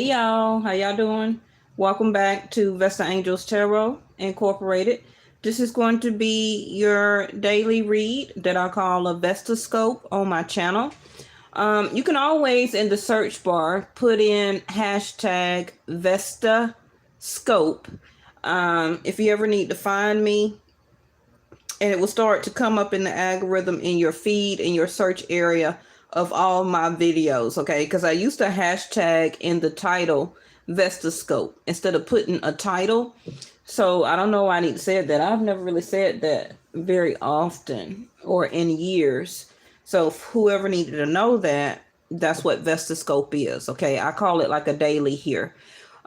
Y'all, how y'all doing? Welcome back to Vestaangelstarot Incorporated. This is going to be your daily read that I call a Vestascope on my channel. You can always in the search bar put in hashtag Vestascope if you ever need to find me, and it will start to come up in the algorithm in your feed in your search area of all my videos. Okay, because I used to hashtag in the title Vestascope instead of putting a title. So I don't know why I need to say that. I've never really said that very often or in years. So whoever needed to know that, that's what Vestascope is. Okay, I call it like a daily here.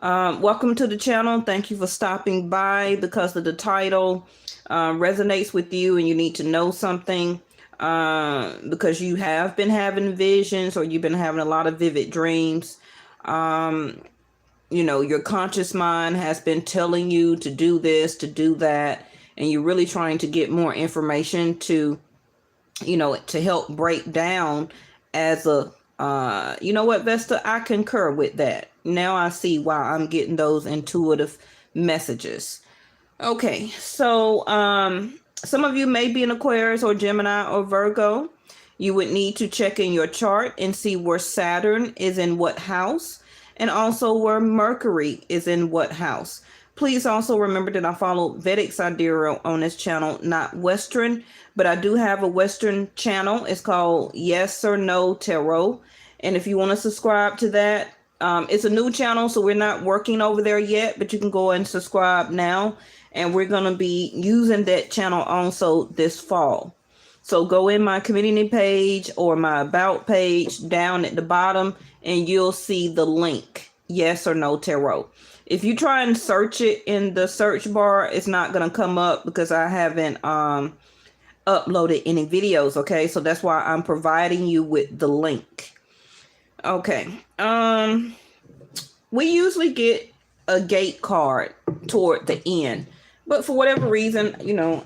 Welcome to the channel. Thank you for stopping by. Because of the title resonates with you and you need to know something, because you have been having visions or you've been having a lot of vivid dreams. Your conscious mind has been telling you to do this, to do that, and you're really trying to get more information to help break down as a you know what, Vesta, I concur with that. Now I see why I'm getting those intuitive messages. Okay, so some of you may be an Aquarius or Gemini or Virgo. You would need to check in your chart and see where Saturn is in what house, and also where Mercury is in what house. Please also remember that I follow Vedic Astrology on this channel, not Western, but I do have a Western channel. It's called Yes or No Tarot. And if you want to subscribe to that, it's a new channel, so we're not working over there yet, but you can go and subscribe now. And we're going to be using that channel also this fall. So go in my community page or my about page down at the bottom and you'll see the link, Yes or No Tarot. If you try and search it in the search bar, it's not going to come up because I haven't uploaded any videos. Okay, so that's why I'm providing you with the link. Okay, we usually get a gate card toward the end, but for whatever reason,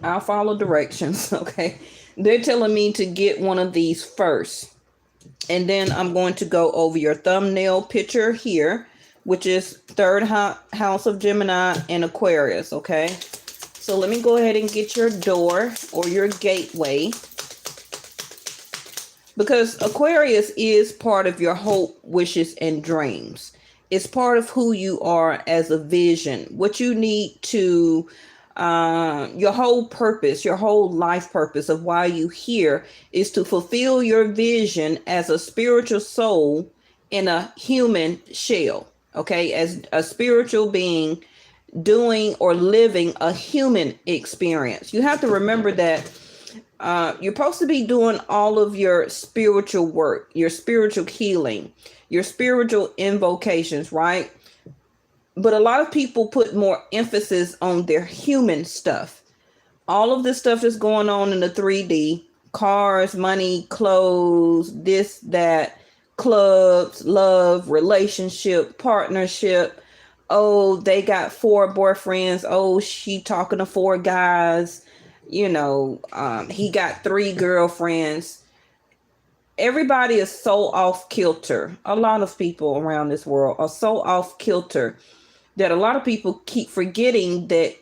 I'll follow directions. Okay, they're telling me to get one of these first, and then I'm going to go over your thumbnail picture here, which is third house of Gemini and Aquarius. Okay, so let me go ahead and get your door or your gateway, because Aquarius is part of your hope, wishes, and dreams. It's part of who you are as a vision. What you need to, your whole purpose, your whole life purpose of why you here is to fulfill your vision as a spiritual soul in a human shell. Okay, as a spiritual being doing or living a human experience. You have to remember that you're supposed to be doing all of your spiritual work, your spiritual healing, your spiritual invocations, right? But a lot of people put more emphasis on their human stuff. All of this stuff that's going on in the 3D, cars, money, clothes, this, that, clubs, love, relationship, partnership. Oh, they got 4 boyfriends. Oh, she talking to 4 guys. He got 3 girlfriends. Everybody is so off kilter. A lot of people around this world are so off kilter that a lot of people keep forgetting that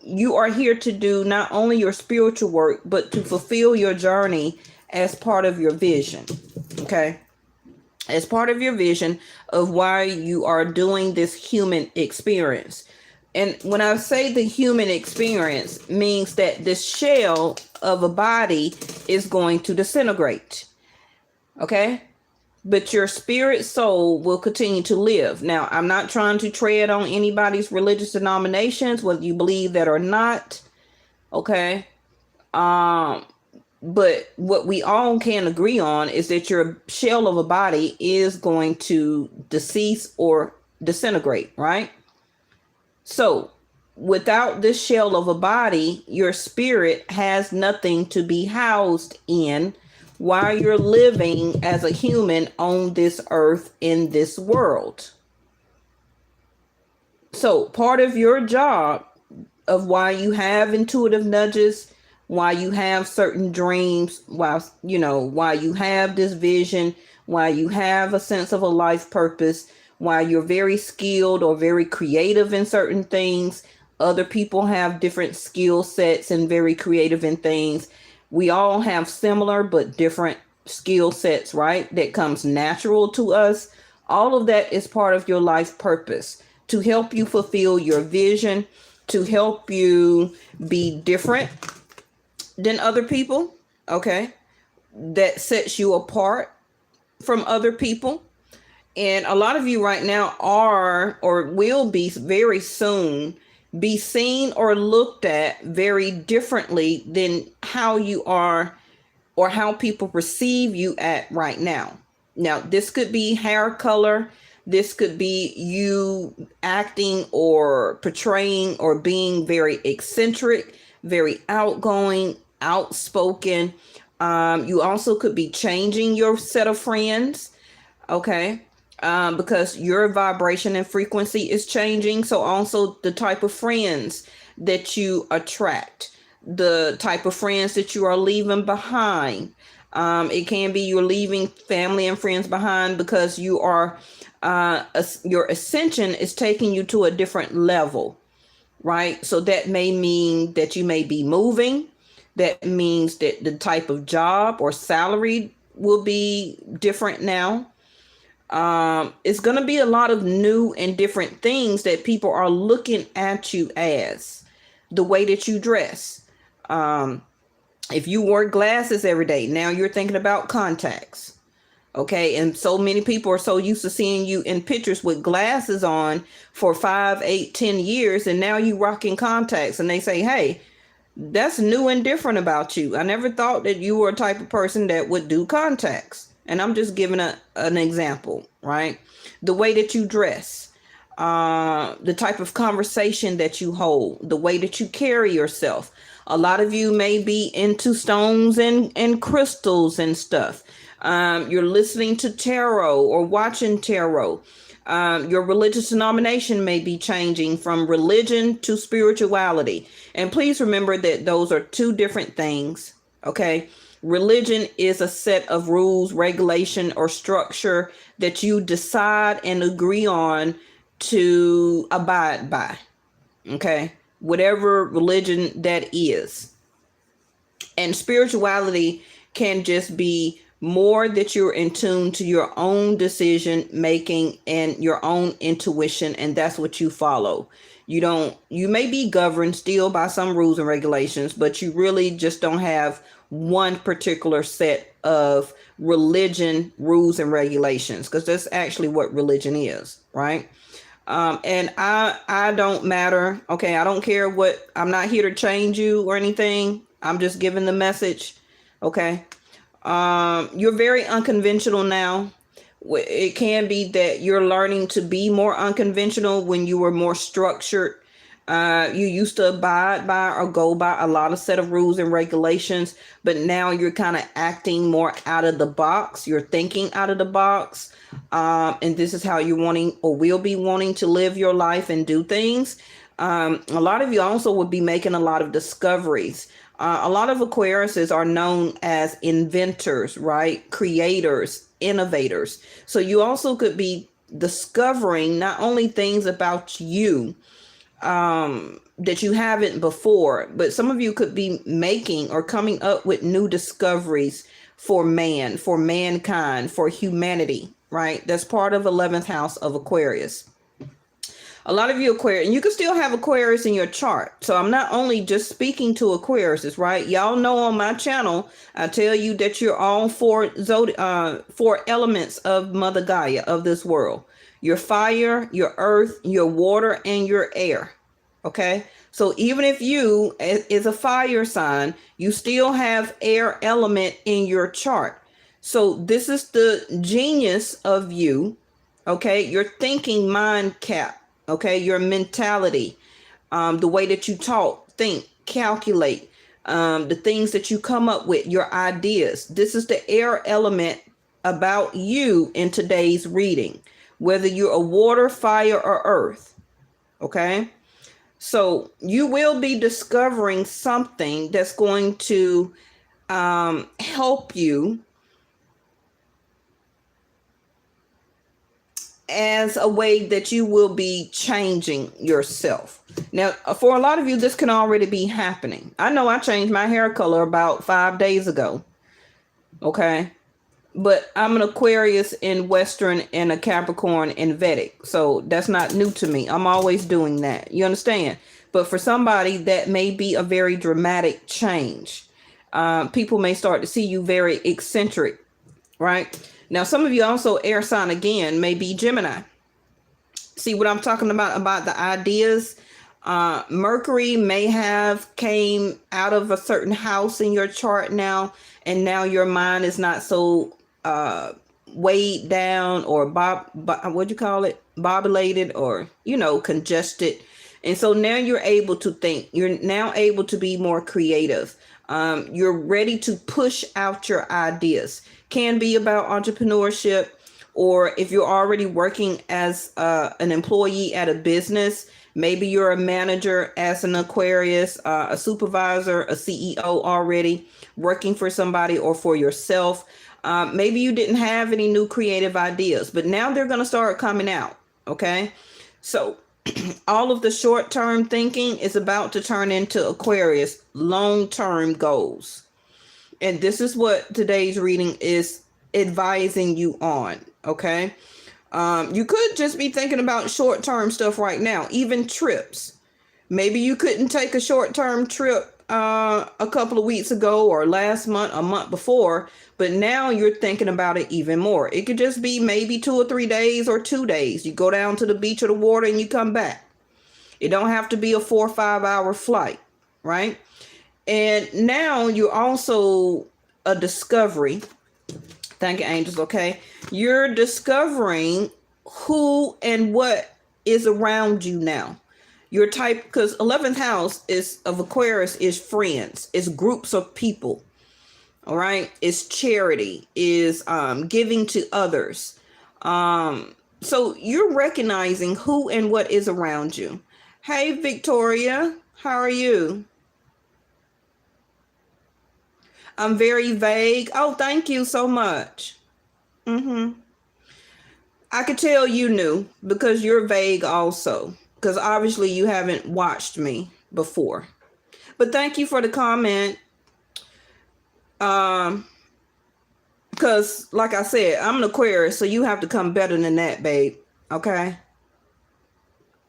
you are here to do not only your spiritual work, but to fulfill your journey as part of your vision. Okay, as part of your vision of why you are doing this human experience. And when I say the human experience, means that this shell of a body is going to disintegrate. Okay? But your spirit soul will continue to live. Now, I'm not trying to tread on anybody's religious denominations, whether you believe that or not. Okay? But what we all can agree on is that your shell of a body is going to decease or disintegrate, right? So without this shell of a body, your spirit has nothing to be housed in while you're living as a human on this earth in this world. So part of your job of why you have intuitive nudges, why you have certain dreams, why you have this vision, why you have a sense of a life purpose, while you're very skilled or very creative in certain things, other people have different skill sets and very creative in things. We all have similar but different skill sets, right? That comes natural to us. All of that is part of your life purpose to help you fulfill your vision, to help you be different than other people, okay? That sets you apart from other people. And a lot of you right now are or will be very soon be seen or looked at very differently than how you are or how people perceive you at right now. Now, this could be hair color. This could be you acting or portraying or being very eccentric, very outgoing, outspoken. You also could be changing your set of friends, okay? Because your vibration and frequency is changing. So also the type of friends that you attract, the type of friends that you are leaving behind. It can be you're leaving family and friends behind because you are your ascension is taking you to a different level, right? So that may mean that you may be moving. That means that the type of job or salary will be different now. It's going to be a lot of new and different things that people are looking at you as. The way that you dress. If you wore glasses every day, now you're thinking about contacts. Okay. And so many people are so used to seeing you in pictures with glasses on for 5, 8, 10 years. And now you rocking contacts and they say, hey, that's new and different about you. I never thought that you were a type of person that would do contacts. And I'm just giving an example, right? The way that you dress, the type of conversation that you hold, the way that you carry yourself. A lot of you may be into stones and crystals and stuff. You're listening to tarot or watching tarot. Your religious denomination may be changing from religion to spirituality. And please remember that those are two different things, okay? Religion is a set of rules, regulation, or structure that you decide and agree on to abide by, okay? Whatever religion that is. And spirituality can just be more that you're in tune to your own decision making and your own intuition, and that's what you follow. You may be governed still by some rules and regulations, but you really just don't have one particular set of religion rules and regulations, because that's actually what religion is, right? And I don't matter. Okay, I don't care what. I'm not here to change you or anything. I'm just giving the message. Okay. You're very unconventional now. It can be that you're learning to be more unconventional when you were more structured. You used to abide by or go by a lot of set of rules and regulations, but now you're kind of acting more out of the box. You're thinking out of the box. And this is how you're wanting or will be wanting to live your life and do things. A lot of you also would be making a lot of discoveries. A lot of Aquariuses are known as inventors, right? Creators, innovators. So you also could be discovering not only things about you that you haven't before, but some of you could be making or coming up with new discoveries for man, for mankind, for humanity, right? That's part of 11th house of Aquarius. A lot of you Aquarius, and you can still have Aquarius in your chart. So I'm not only just speaking to Aquariuses, right? Y'all know on my channel, I tell you that you're all four elements of Mother Gaia, of this world. Your fire, your earth, your water, and your air. Okay? So even if you is a fire sign, you still have air element in your chart. So this is the genius of you. Okay? Your thinking mind cap. Okay, your mentality, the way that you talk, think, calculate, the things that you come up with, your ideas. This is the air element about you in today's reading, whether you're a water, fire, or earth. Okay, so you will be discovering something that's going to help you as a way that you will be changing yourself. Now, for a lot of you, this can already be happening. I know I changed my hair color about 5 days ago. Okay. But I'm an Aquarius in Western and a Capricorn in Vedic. So that's not new to me. I'm always doing that. You understand? But for somebody, that may be a very dramatic change. People may start to see you very eccentric, right? Now, some of you also air sign again, may be Gemini. See what I'm talking about the ideas? Mercury may have came out of a certain house in your chart now, and now your mind is not so weighed down or what'd you call it? Bobulated or, congested. And so now you're able to think. You're now able to be more creative. You're ready to push out your ideas. Can be about entrepreneurship, or if you're already working as an employee at a business, maybe you're a manager as an Aquarius, a supervisor, a CEO already working for somebody or for yourself. Maybe you didn't have any new creative ideas, but now they're going to start coming out. Okay. So all of the short-term thinking is about to turn into Aquarius long-term goals. And this is what today's reading is advising you on. Okay. You could just be thinking about short-term stuff right now, even trips. Maybe you couldn't take a short-term trip a couple of weeks ago or last month, a month before, but now you're thinking about it even more. It could just be maybe 2 or 3 days or 2 days. You go down to the beach or the water and you come back. It don't have to be a 4 or 5 hour flight, right? And now you're also a discovery. Thank you, angels. Okay. You're discovering who and what is around you now. Your type, because 11th house is of Aquarius is friends, is groups of people. All right. It's charity, is giving to others. So you're recognizing who and what is around you. Hey, Victoria, how are you? I'm very vague. Oh, thank you so much. I could tell you knew because you're vague also. Because obviously you haven't watched me before. But thank you for the comment. Because like I said, I'm an Aquarius, so you have to come better than that, babe. Okay?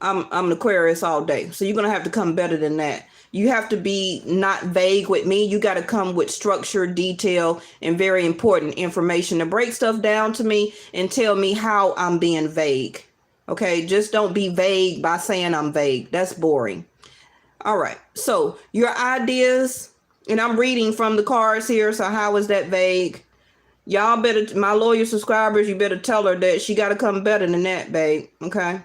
I'm an Aquarius all day. So you're going to have to come better than that. You have to be not vague with me. You got to come with structure, detail, and very important information to break stuff down to me and tell me how I'm being vague. Okay, just don't be vague by saying I'm vague. That's boring. All right, so your ideas, and I'm reading from the cards here, so how is that vague? Y'all better, my loyal subscribers, you better tell her that she got to come better than that, babe. Okay.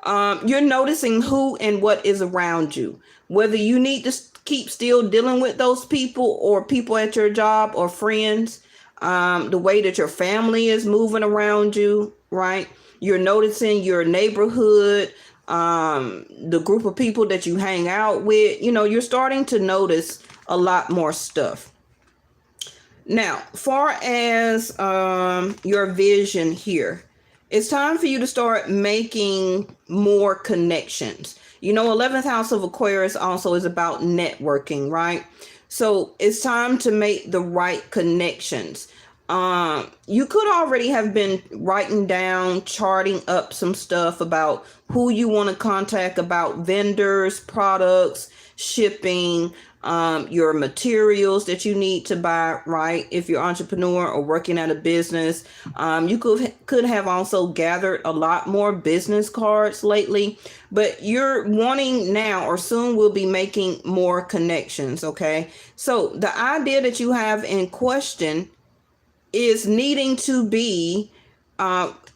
You're noticing who and what is around you. Whether you need to keep still dealing with those people or people at your job or friends, the way that your family is moving around you, right? You're noticing your neighborhood, the group of people that you hang out with. You're starting to notice a lot more stuff. Now, far as your vision here, it's time for you to start making more connections. 11th house of Aquarius also is about networking, right? So it's time to make the right connections. You could already have been writing down, charting up some stuff about who you want to contact about vendors, products, shipping, your materials that you need to buy, right? If you're an entrepreneur or working at a business, you could have also gathered a lot more business cards lately, but you're wanting now or soon will be making more connections. Okay. So the idea that you have in question is needing to be,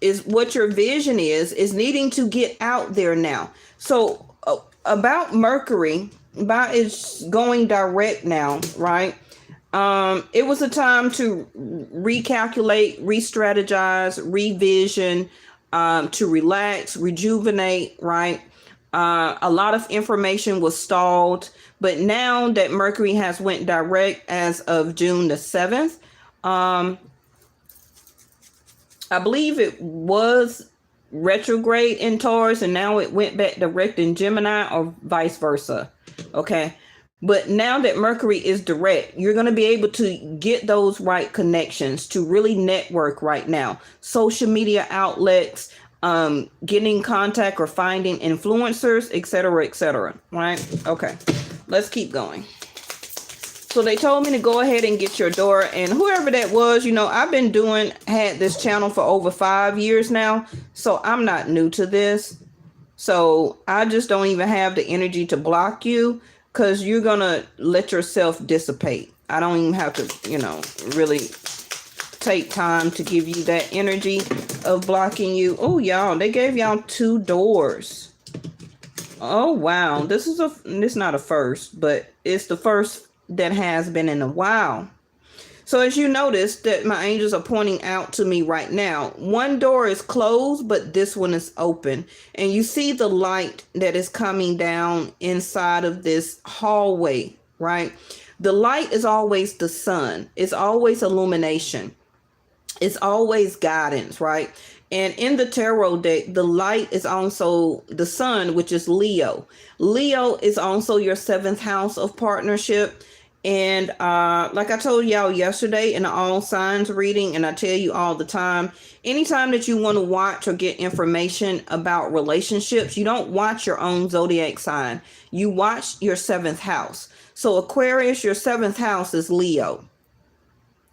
is what your vision is needing to get out there now. So about Mercury, about it's going direct now, right? It was a time to recalculate, re-strategize, revision, to relax, rejuvenate, right? A lot of information was stalled, but now that Mercury has went direct as of June the 7th, I believe it was retrograde in Taurus and now it went back direct in Gemini, or vice versa. Okay. But now that Mercury is direct, you're going to be able to get those right connections to really network right now. Social media outlets, getting in contact or finding influencers, etc., etc. Right? Okay. Let's keep going. So they told me to go ahead and get your door, and whoever that was, I've been had this channel for over 5 years now, so I'm not new to this. So I just don't even have the energy to block you, because you're going to let yourself dissipate. I don't even have to, really take time to give you that energy of blocking you. Oh, y'all, they gave y'all 2 doors. Oh, wow. This is not a first, but it's the first that has been in a while. So as you notice that my angels are pointing out to me right now, one door is closed, but this one is open. And you see the light that is coming down inside of this hallway, right? The light is always the sun. It's always illumination. It's always guidance, right? And in the tarot deck, the light is also the sun, which is Leo. Leo is also your 7th house of partnership. And like I told y'all yesterday in the all signs reading, and I tell you all the time, anytime that you want to watch or get information about relationships, you don't watch your own zodiac sign. You watch your 7th house. So Aquarius, your 7th house is Leo.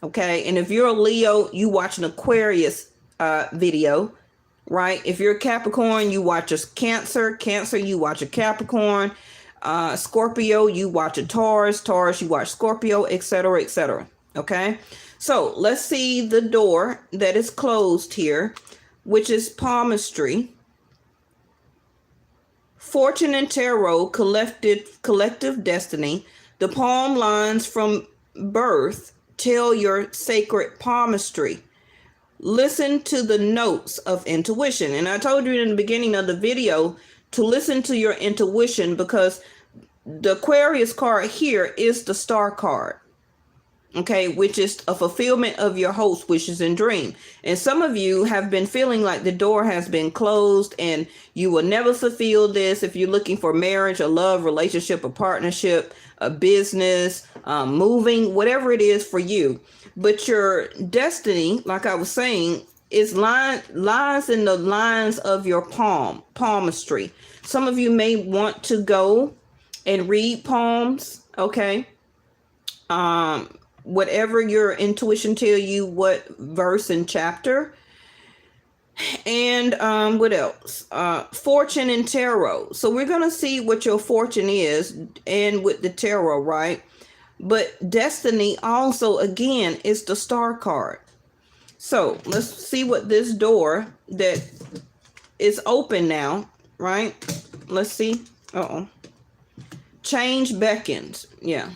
Okay. And if you're a Leo, you watch an Aquarius video, right? If you're a Capricorn, you watch a Cancer. Cancer, you watch a Capricorn. Scorpio, you watch a Taurus. Taurus, you watch Scorpio, etc., etc. Okay. So let's see the door that is closed here, which is palmistry. Fortune and tarot, collective destiny. The palm lines from birth tell your sacred palmistry. Listen to the notes of intuition. And I told you in the beginning of the video to listen to your intuition, because the Aquarius card here is the star card. Okay, which is a fulfillment of your hopes, wishes, and dream. And some of you have been feeling like the door has been closed and you will never fulfill this. If you're looking for marriage, a love, relationship, a partnership, a business, moving, whatever it is for you. But your destiny, like I was saying, lies in the lines of your palmistry. Some of you may want to go and read palms, okay? Whatever your intuition tell you, what verse and chapter. And what else? Fortune and tarot. So we're going to see what your fortune is, and with the tarot, right? But destiny also, again, is the star card. So let's see what this door that is open now, right? Let's see. Change beckons. Yeah.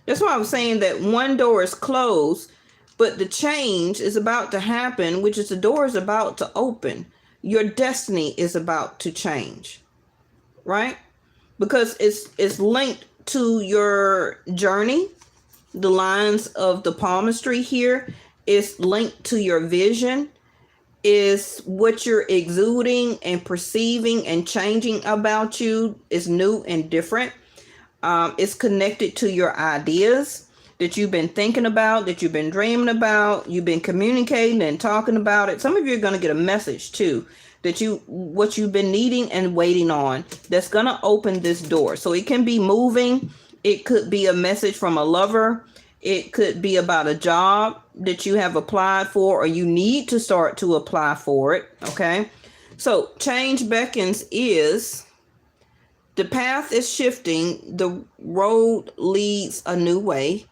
That's why I was saying that one door is closed, but the change is about to happen, which is the door is about to open. Your destiny is about to change, right? Because it's linked to your journey. The lines of the palmistry here is linked to your vision, is what you're exuding and perceiving and changing about you is new and different. It's connected to your ideas that you've been thinking about, that you've been dreaming about, you've been communicating and talking about it. Some of you are going to get a message too, that what you've been needing and waiting on, that's going to open this door. So it can be moving. It could be a message from a lover. It could be about a job that you have applied for, or you need to start to apply for it. Okay. So change beckons is the path is shifting. The road leads a new way.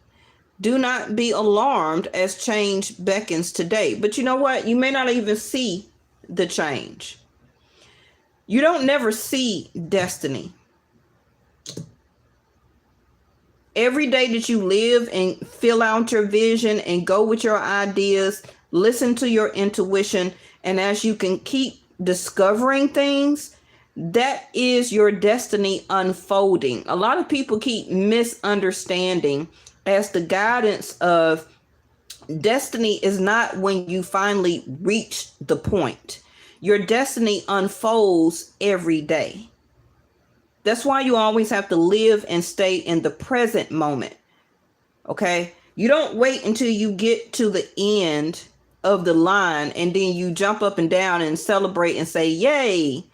Do not be alarmed as change beckons today. But you know what? You may not even see the change. You don't never see destiny. Every day that you live and fill out your vision and go with your ideas, listen to your intuition, and as you can keep discovering things, that is your destiny unfolding. A lot of people keep misunderstanding as the guidance of destiny is not when you finally reach the point. Your destiny unfolds every day. That's why you always have to live and stay in the present moment. Okay? You don't wait until you get to the end of the line and then you jump up and down and celebrate and say, yay.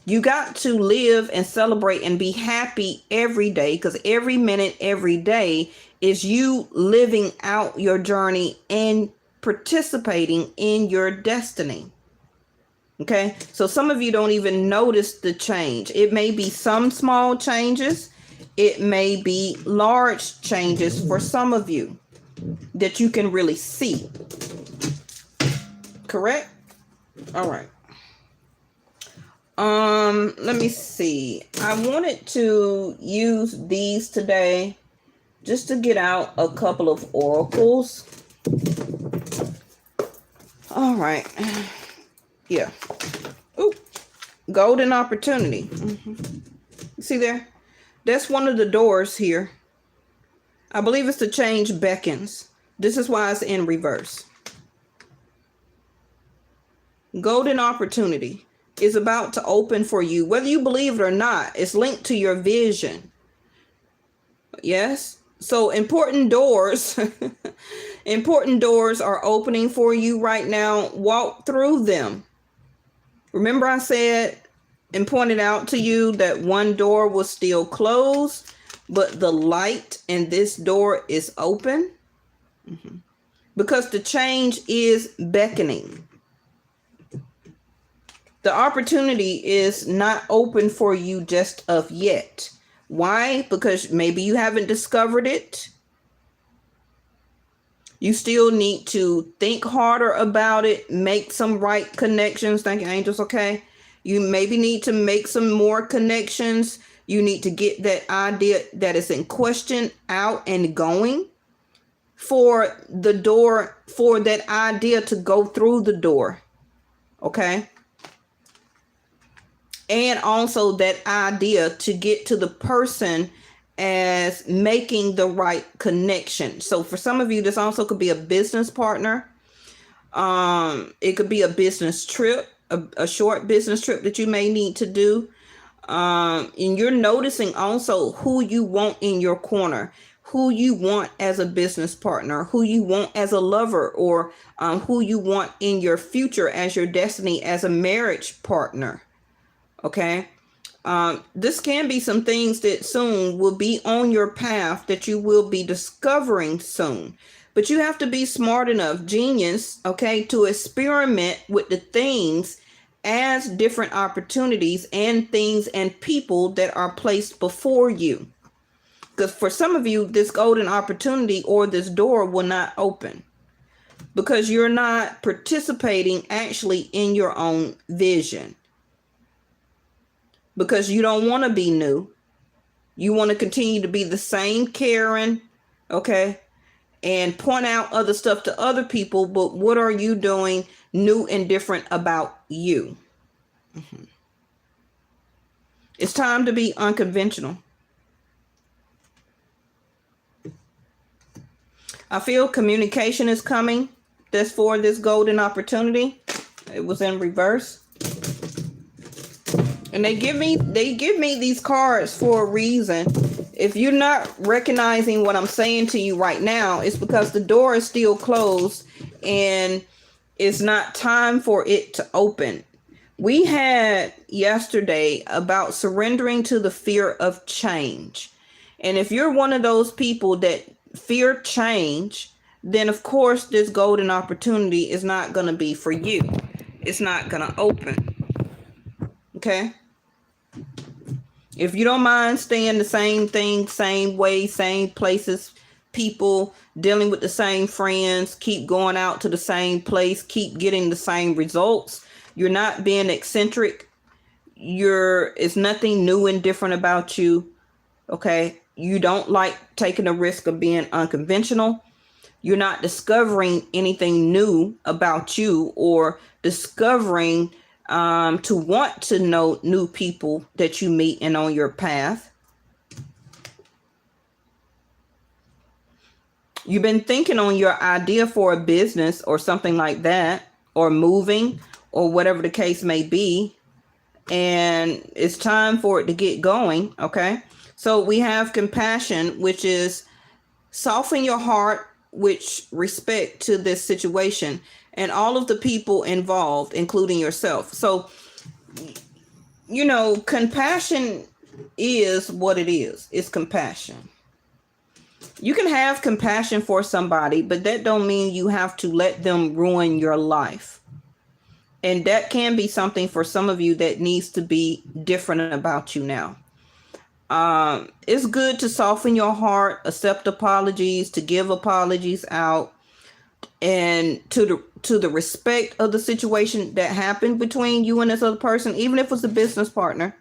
You got to live and celebrate and be happy every day, because every minute, every day is you living out your journey and participating in your destiny. Okay, so some of you don't even notice the change. It may be some small changes. It may be large changes for some of you that you can really see. Correct? All right. Let me see. I wanted to use these today just to get out a couple of oracles. All right. Yeah. Ooh, golden opportunity. See there? That's one of the doors here. I believe it's the change beckons. This is why it's in reverse. Golden opportunity is about to open for you. Whether you believe it or not, it's linked to your vision. Yes? So important doors, important doors are opening for you right now. Walk through them. Remember I said and pointed out to you that one door was still closed, but the light in this door is open? Because the change is beckoning. The opportunity is not open for you just of yet. Why? Because maybe you haven't discovered it. You still need to think harder about it, make some right connections. Thank you, angels. Okay. You maybe need to make some more connections. You need to get that idea that is in question out and going for the door, for that idea to go through the door. Okay. And also that idea to get to the person as making the right connection. So for some of you, this also could be a business partner. It could be a business trip, a short business trip that you may need to do. And you're noticing also who you want in your corner, who you want as a business partner, who you want as a lover, or who you want in your future as your destiny as a marriage partner. Okay. This can be some things that soon will be on your path that you will be discovering soon. But you have to be smart enough, genius, okay, to experiment with the things as different opportunities and things and people that are placed before you. Because for some of you, this golden opportunity or this door will not open because you're not participating actually in your own vision. Because you don't want to be new. You want to continue to be the same Karen, okay, and point out other stuff to other people. But what are you doing new and different about you? It's time to be unconventional. I feel communication is coming. That's for this golden opportunity. It was in reverse. And they give me these cards for a reason. If you're not recognizing what I'm saying to you right now, it's because the door is still closed and it's not time for it to open. We had yesterday about surrendering to the fear of change. And if you're one of those people that fear change, then of course this golden opportunity is not going to be for you. It's not going to open. Okay? If you don't mind staying the same thing, same way, same places, people, dealing with the same friends, keep going out to the same place, keep getting the same results. You're not being eccentric. It's nothing new and different about you. Okay. You don't like taking the risk of being unconventional. You're not discovering anything new about you or discovering to want to know new people that you meet and on your path. You've been thinking on your idea for a business or something like that, or moving, or whatever the case may be. And it's time for it to get going. Okay. So we have compassion, which is soften your heart with respect to this situation and all of the people involved, including yourself. So, compassion is what it is. It's compassion. You can have compassion for somebody, but that don't mean you have to let them ruin your life. And that can be something for some of you that needs to be different about you now. It's good to soften your heart, accept apologies, to give apologies out, and to the respect of the situation that happened between you and this other person, even if it's a business partner.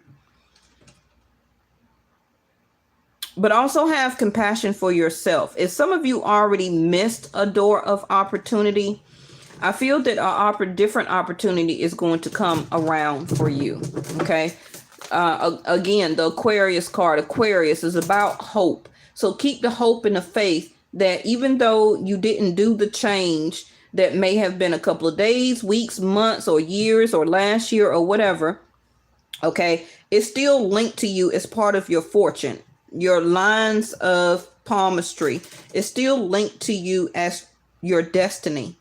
But also have compassion for yourself. If some of you already missed a door of opportunity, I feel that a different opportunity is going to come around for you. Okay. Again, the Aquarius card. Aquarius is about hope. So keep the hope and the faith that even though you didn't do the change that may have been a couple of days, weeks, months, or years, or last year, or whatever, okay, it's still linked to you as part of your fortune. Your lines of palmistry is still linked to you as your destiny.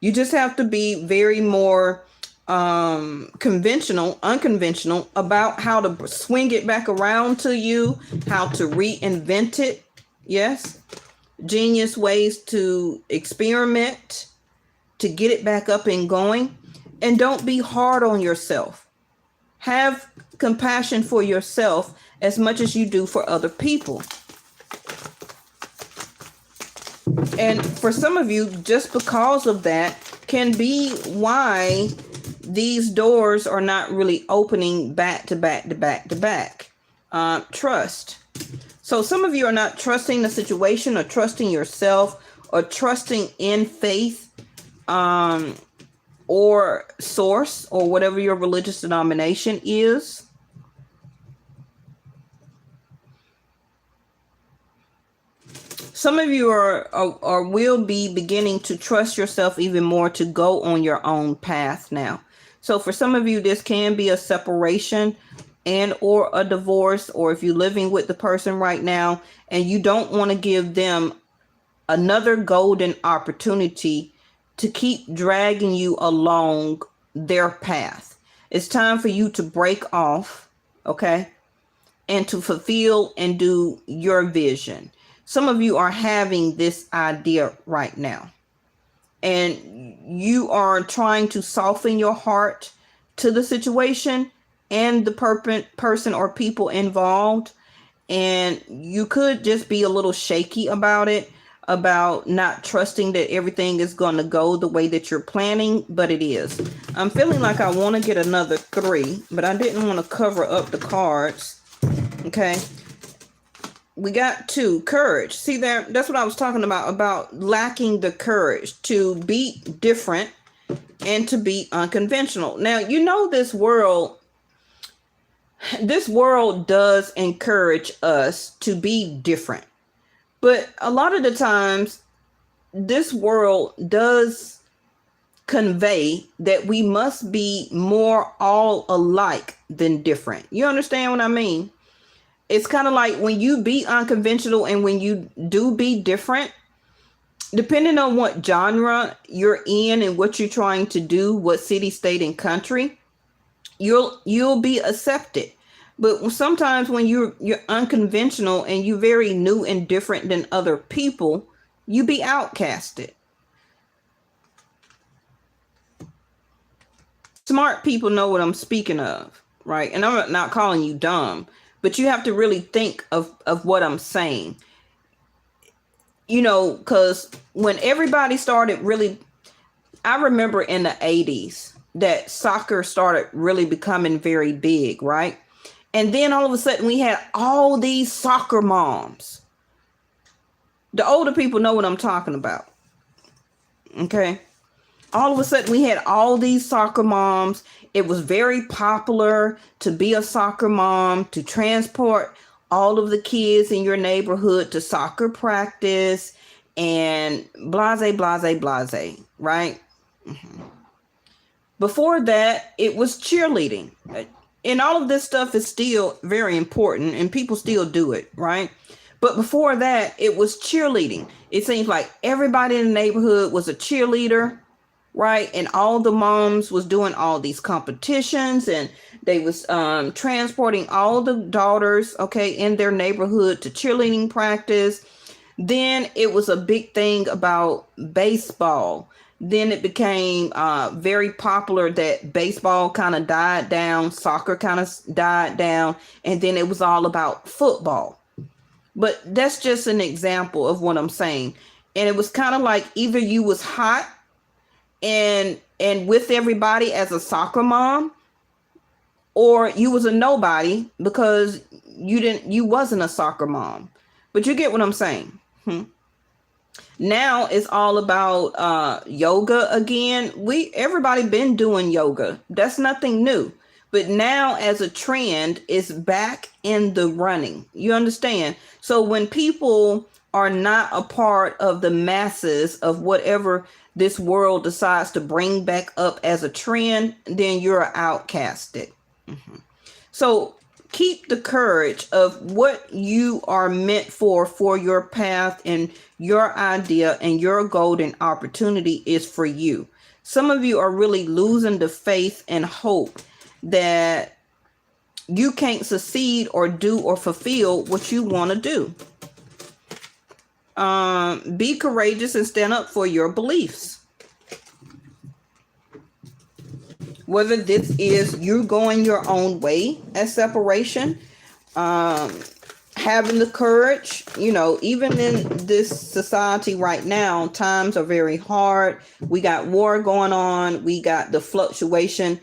You just have to be very more unconventional about how to swing it back around to you, how to reinvent it. Yes. Genius ways to experiment, to get it back up and going. And don't be hard on yourself. Have compassion for yourself as much as you do for other people. And for some of you, just because of that can be why these doors are not really opening back to back to back to back. Trust. So some of you are not trusting the situation, or trusting yourself, or trusting in faith, or source, or whatever your religious denomination is. Some of you are will be beginning to trust yourself even more to go on your own path now. So for some of you, this can be a separation and or a divorce, or if you're living with the person right now and you don't want to give them another golden opportunity to keep dragging you along their path. It's time for you to break off, okay, and to fulfill and do your vision. Some of you are having this idea right now, and you are trying to soften your heart to the situation and the person or people involved. And you could just be a little shaky about it, about not trusting that everything is going to go the way that you're planning, but it is. I'm feeling like I want to get another 3, but I didn't want to cover up the cards. Okay. We got 2, courage. See there, that's what I was talking about lacking the courage to be different and to be unconventional. Now, this world does encourage us to be different. But a lot of the times, this world does convey that we must be more all alike than different. You understand what I mean? It's kind of like when you be unconventional and when you do be different, depending on what genre you're in and what you're trying to do, what city, state, and country, you'll be accepted. But sometimes when you're unconventional and you're very new and different than other people, you be outcasted. Smart people know what I'm speaking of, right? And I'm not calling you dumb, but you have to really think of what I'm saying. Because when everybody started really, I remember in the 80s that soccer started really becoming very big, right? And then all of a sudden we had all these soccer moms. The older people know what I'm talking about. Okay. All of a sudden we had all these soccer moms. It was very popular to be a soccer mom, to transport all of the kids in your neighborhood to soccer practice and blase, blase, blase, right? Mm-hmm. Before that, it was cheerleading. And all of this stuff is still very important and people still do it, right? But before that, it was cheerleading. It seems like everybody in the neighborhood was a cheerleader, right? And all the moms was doing all these competitions, and they was transporting all the daughters, okay, in their neighborhood to cheerleading practice. Then it was a big thing about baseball. Then it became very popular that baseball kind of died down, soccer kind of died down, and then it was all about football. But that's just an example of what I'm saying. And it was kind of like either you was hot and with everybody as a soccer mom, or you was a nobody because you wasn't a soccer mom. But you get what I'm saying. Now it's all about yoga again. Everybody been doing yoga. That's nothing new. But now as a trend, it's back in the running. You understand? So when people are not a part of the masses of whatever this world decides to bring back up as a trend, then you're outcasted. So keep the courage of what you are meant for your path, and your idea and your golden opportunity is for you. Some of you are really losing the faith and hope that you can't succeed or do or fulfill what you want to do. Be courageous and stand up for your beliefs. Whether this is you going your own way as separation, having the courage, even in this society right now, times are very hard. We got war going on. We got the fluctuation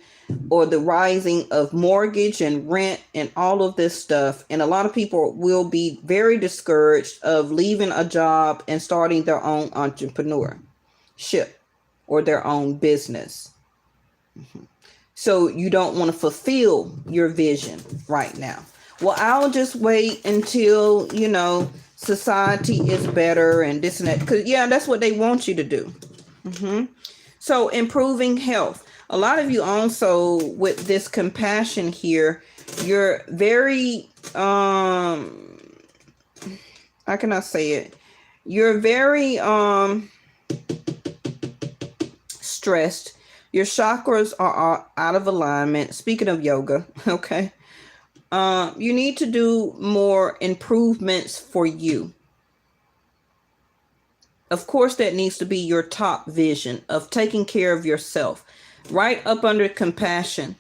or the rising of mortgage and rent and all of this stuff. And a lot of people will be very discouraged of leaving a job and starting their own entrepreneurship or their own business. So you don't want to fulfill your vision right now. Well, I'll just wait until, society is better and this and that. Because, that's what they want you to do. So improving health. A lot of you also with this compassion here, you're very, how can I say it? You're very stressed. Your chakras are out of alignment. Speaking of yoga, okay. You need to do more improvements for you. Of course, that needs to be your top vision of taking care of yourself. Right up under compassion.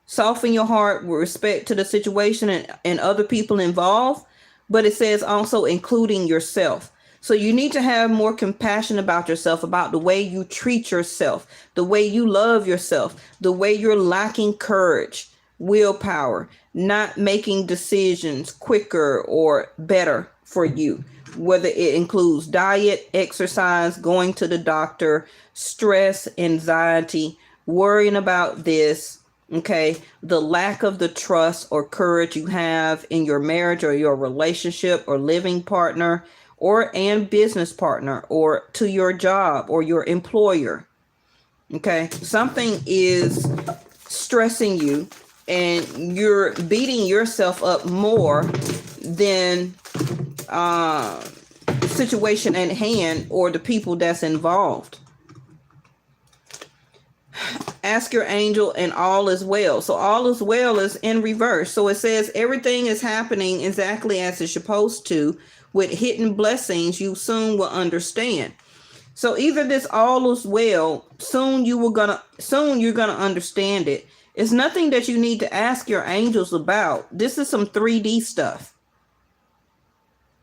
Soften your heart with respect to the situation and other people involved. But it says also including yourself. So you need to have more compassion about yourself, about the way you treat yourself, the way you love yourself, the way you're lacking courage, willpower, not making decisions quicker or better for you, whether it includes diet, exercise, going to the doctor, stress, anxiety, worrying about this, okay, the lack of the trust or courage you have in your marriage or your relationship or living partner and business partner or to your job or your employer. Okay, something is stressing you and you're beating yourself up more than the situation at hand or the people that's involved. Ask your angel and all is well. So all is well is in reverse. So it says everything is happening exactly as it's supposed to, with hidden blessings you soon will understand. So either this all is well, soon you're gonna understand it. It's nothing that you need to ask your angels about. This is some 3D stuff.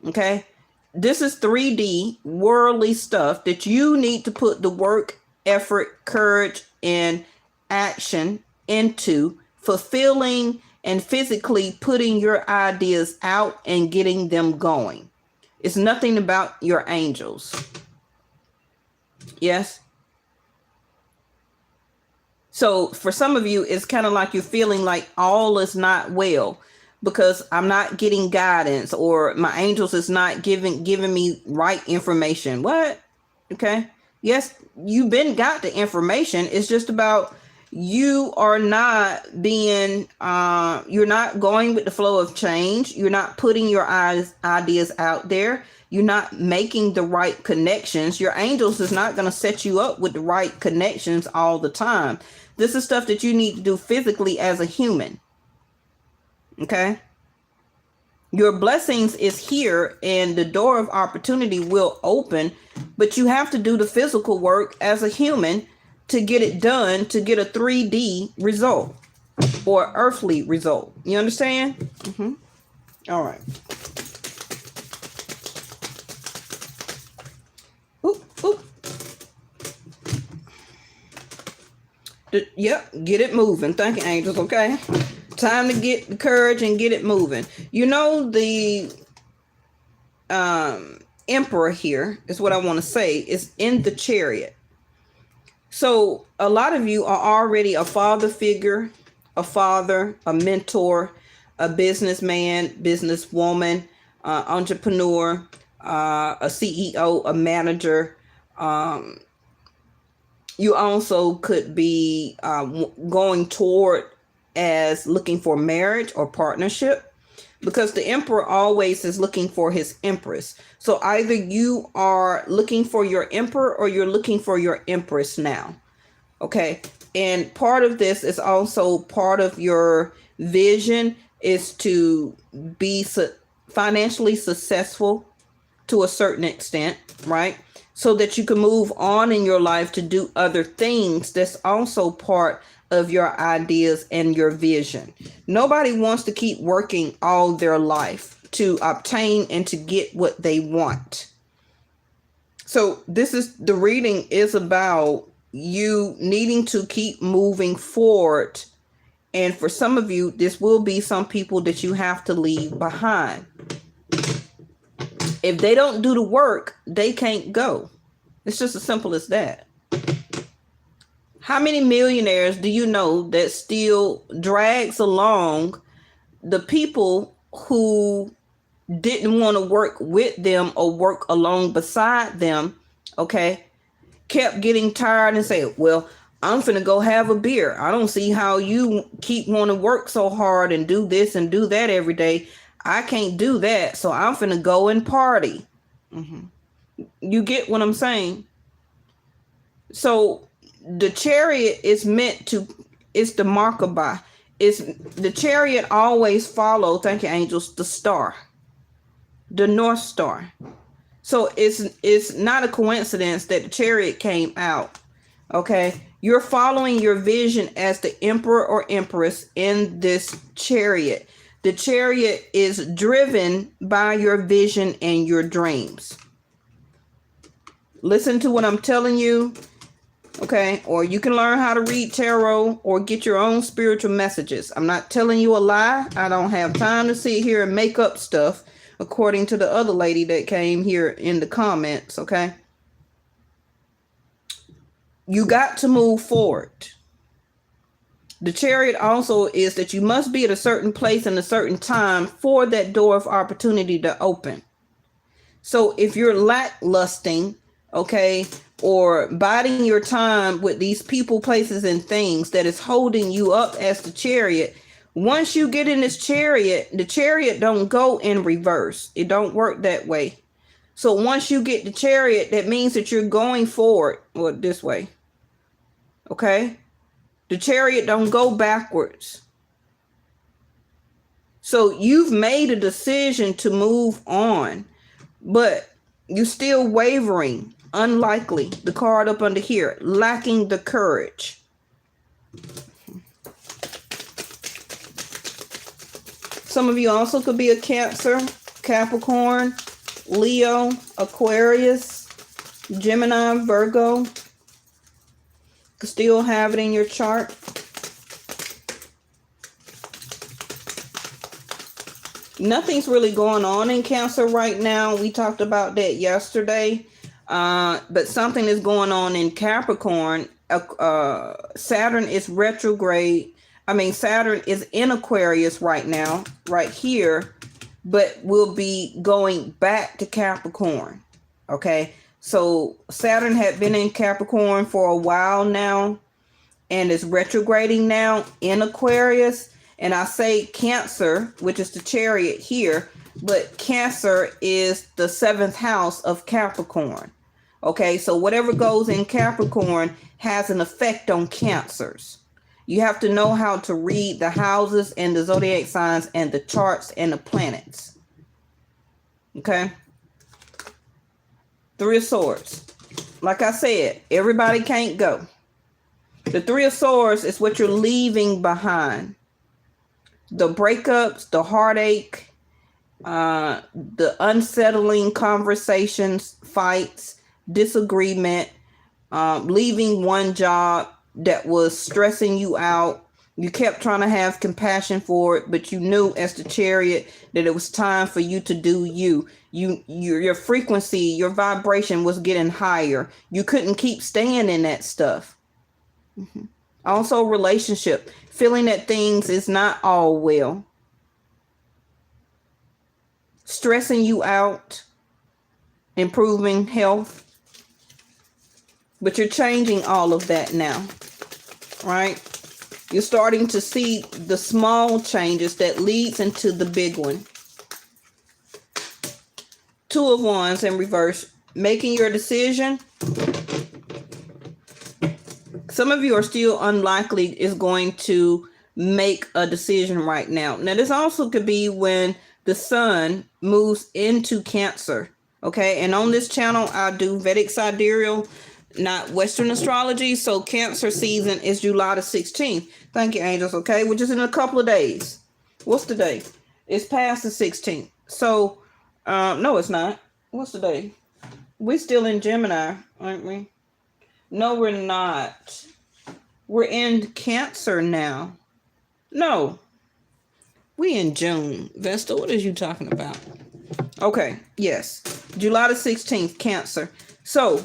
Okay? This is 3D worldly stuff that you need to put the work, effort, courage, and action into fulfilling and physically putting your ideas out and getting them going. It's nothing about your angels. Yes? So for some of you, it's kind of like you're feeling like all is not well because I'm not getting guidance or my angels is not giving me right information. What? Okay. Yes, you've got the information. It's just about you are not being, you're not going with the flow of change. You're not putting your ideas out there. You're not making the right connections. Your angels is not going to set you up with the right connections all the time. This is stuff that you need to do physically as a human. Okay? Your blessings is here and the door of opportunity will open, but you have to do the physical work as a human to get it done, to get a 3D result or earthly result. You understand? All right. Oop, oop. Yep, get it moving. Thank you, angels. Okay. Time to get the courage and get it moving. You know, the emperor here is what I want to say is in the Chariot. So a lot of you are already a father figure, a father, a mentor, a businessman, businesswoman, entrepreneur, a CEO, a manager. You also could be going toward as looking for marriage or partnership, because the emperor always is looking for his empress. So either you are looking for your emperor or you're looking for your empress now. Okay. And part of this is also part of your vision is to be financially successful to a certain extent, right? So that you can move on in your life to do other things. That's also part of your ideas and your vision. Nobody wants to keep working all their life to obtain and to get what they want. So this is the reading is about you needing to keep moving forward. And for some of you, this will be some people that you have to leave behind. If they don't do the work, they can't go. It's just as simple as that. How many millionaires do you know that still drags along the people who didn't want to work with them or work along beside them, okay, kept getting tired and say, well, I'm finna go have a beer. I don't see how you keep wanting to work so hard and do this and do that every day. I can't do that, so I'm finna go and party. You get what I'm saying? So the Chariot is meant to, it's the Merkaba. It's the Chariot always follow, thank you angels, the star, the North Star. So it's not a coincidence that the Chariot came out. Okay, you're following your vision as the emperor or empress in this Chariot. The Chariot is driven by your vision and your dreams. Listen to what I'm telling you. Okay, or you can learn how to read tarot or get your own spiritual messages. I'm not telling you a lie. I don't have time to sit here and make up stuff, according to the other lady that came here in the comments. Okay, you got to move forward. The Chariot also is that you must be at a certain place in a certain time for that door of opportunity to open. So if you're lacklusting, okay, or biding your time with these people, places, and things that is holding you up as the Chariot, once you get in this Chariot, the Chariot don't go in reverse. It don't work that way. So once you get the Chariot, that means that you're going forward, or this way. Okay? The Chariot don't go backwards. So you've made a decision to move on, but you're still wavering. Unlikely, the card up under here, lacking the courage. Some of you also could be a Cancer, Capricorn, Leo, Aquarius, Gemini, Virgo. Could still have it in your chart. Nothing's really going on in Cancer right now. We talked about that yesterday. But something is going on in Capricorn. Saturn is retrograde. Saturn is in Aquarius right now, right here, but will be going back to Capricorn. Okay. So Saturn had been in Capricorn for a while now. and is retrograding now in Aquarius. And I say Cancer, which is the Chariot here, but Cancer is the 7th house of Capricorn. Okay, so whatever goes in Capricorn has an effect on Cancers. You have to know how to read the houses and the zodiac signs and the charts and the planets. Okay. 3 of Swords. Like I said, everybody can't go. The 3 of Swords is what you're leaving behind. The breakups, the heartache, the unsettling conversations, fights, disagreement, leaving one job that was stressing you out. You kept trying to have compassion for it, but you knew as the Chariot that it was time for you to do you. Your frequency, your vibration was getting higher. You couldn't keep staying in that stuff. Also, relationship, feeling that things is not all well. Stressing you out, improving health. But you're changing all of that now, right? You're starting to see the small changes that leads into the big one. 2 of Wands in reverse, making your decision. Some of you are still unlikely is going to make a decision right now. Now, this also could be when the sun moves into Cancer. Okay, and on this channel, I do Vedic Sidereal, not Western astrology. So Cancer season is July the 16th. Thank you, angels. Okay, which is in a couple of days. What's the day? It's past the 16th. So, no, it's not. What's the day? We're still in Gemini, aren't we? No, we're not. We're in Cancer now. No. We in June. Vesta, what is you talking about? Okay, yes. July the 16th, Cancer. So,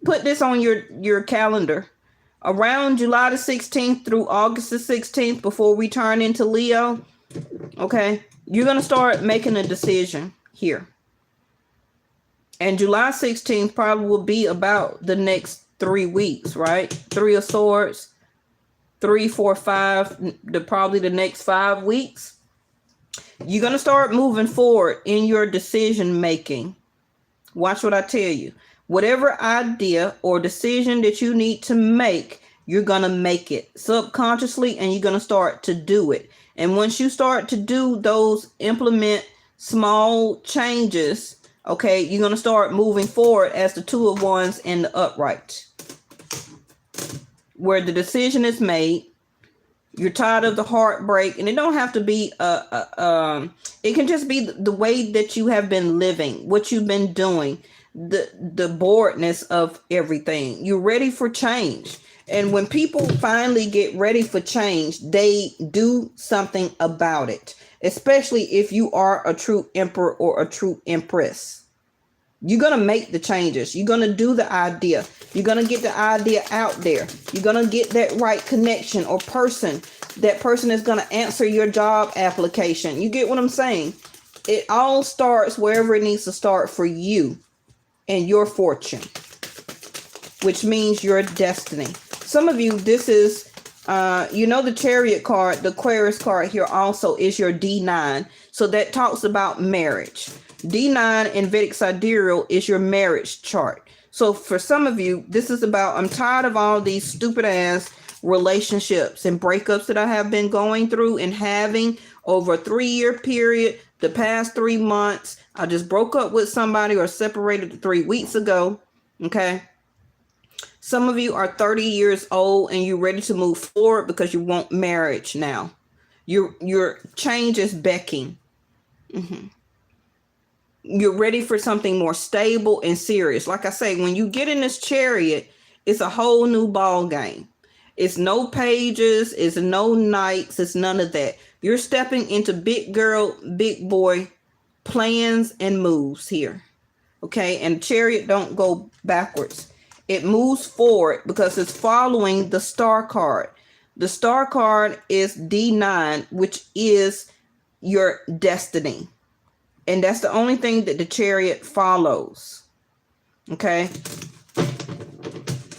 put this on your calendar. Around July the 16th through August the 16th, before we turn into Leo, okay, you're going to start making a decision here. And July 16th probably will be about the next 3 weeks, right? 3 of Swords, 3, 4, 5, probably the next 5 weeks. You're going to start moving forward in your decision making. Watch what I tell you. Whatever idea or decision that you need to make, you're going to make it subconsciously, and you're going to start to do it. And once you start to do those, implement small changes, okay, you're going to start moving forward as the 2 of Wands in the upright, where the decision is made. You're tired of the heartbreak, and it don't have to be it can just be the way that you have been living, what you've been doing, the boredness of everything. You're ready for change. And when people finally get ready for change, they do something about it, especially if you are a true emperor or a true empress. You're going to make the changes. You're going to do the idea. You're going to get the idea out there. You're going to get that right connection or person. That person is going to answer your job application. You get what I'm saying? It all starts wherever it needs to start for you and your fortune, which means your destiny. Some of you, this is, the Chariot card, the Aquarius card here also is your D9. So that talks about marriage. D9 in Vedic Sidereal is your marriage chart. So for some of you, this is about, I'm tired of all these stupid ass relationships and breakups that I have been going through and having over a 3-year period. The past 3 months, I just broke up with somebody or separated 3 weeks ago. Okay. Some of you are 30 years old and you're ready to move forward because you want marriage now. Your change is beckoning. You're ready for something more stable and serious. Like I say, when you get in this Chariot, it's a whole new ball game. It's no pages, it's no knights, it's none of that. You're stepping into big girl, big boy plans and moves here. Okay, and Chariot don't go backwards. It moves forward because it's following the star card. The star card is D9, which is your destiny. And that's the only thing that the Chariot follows. Okay.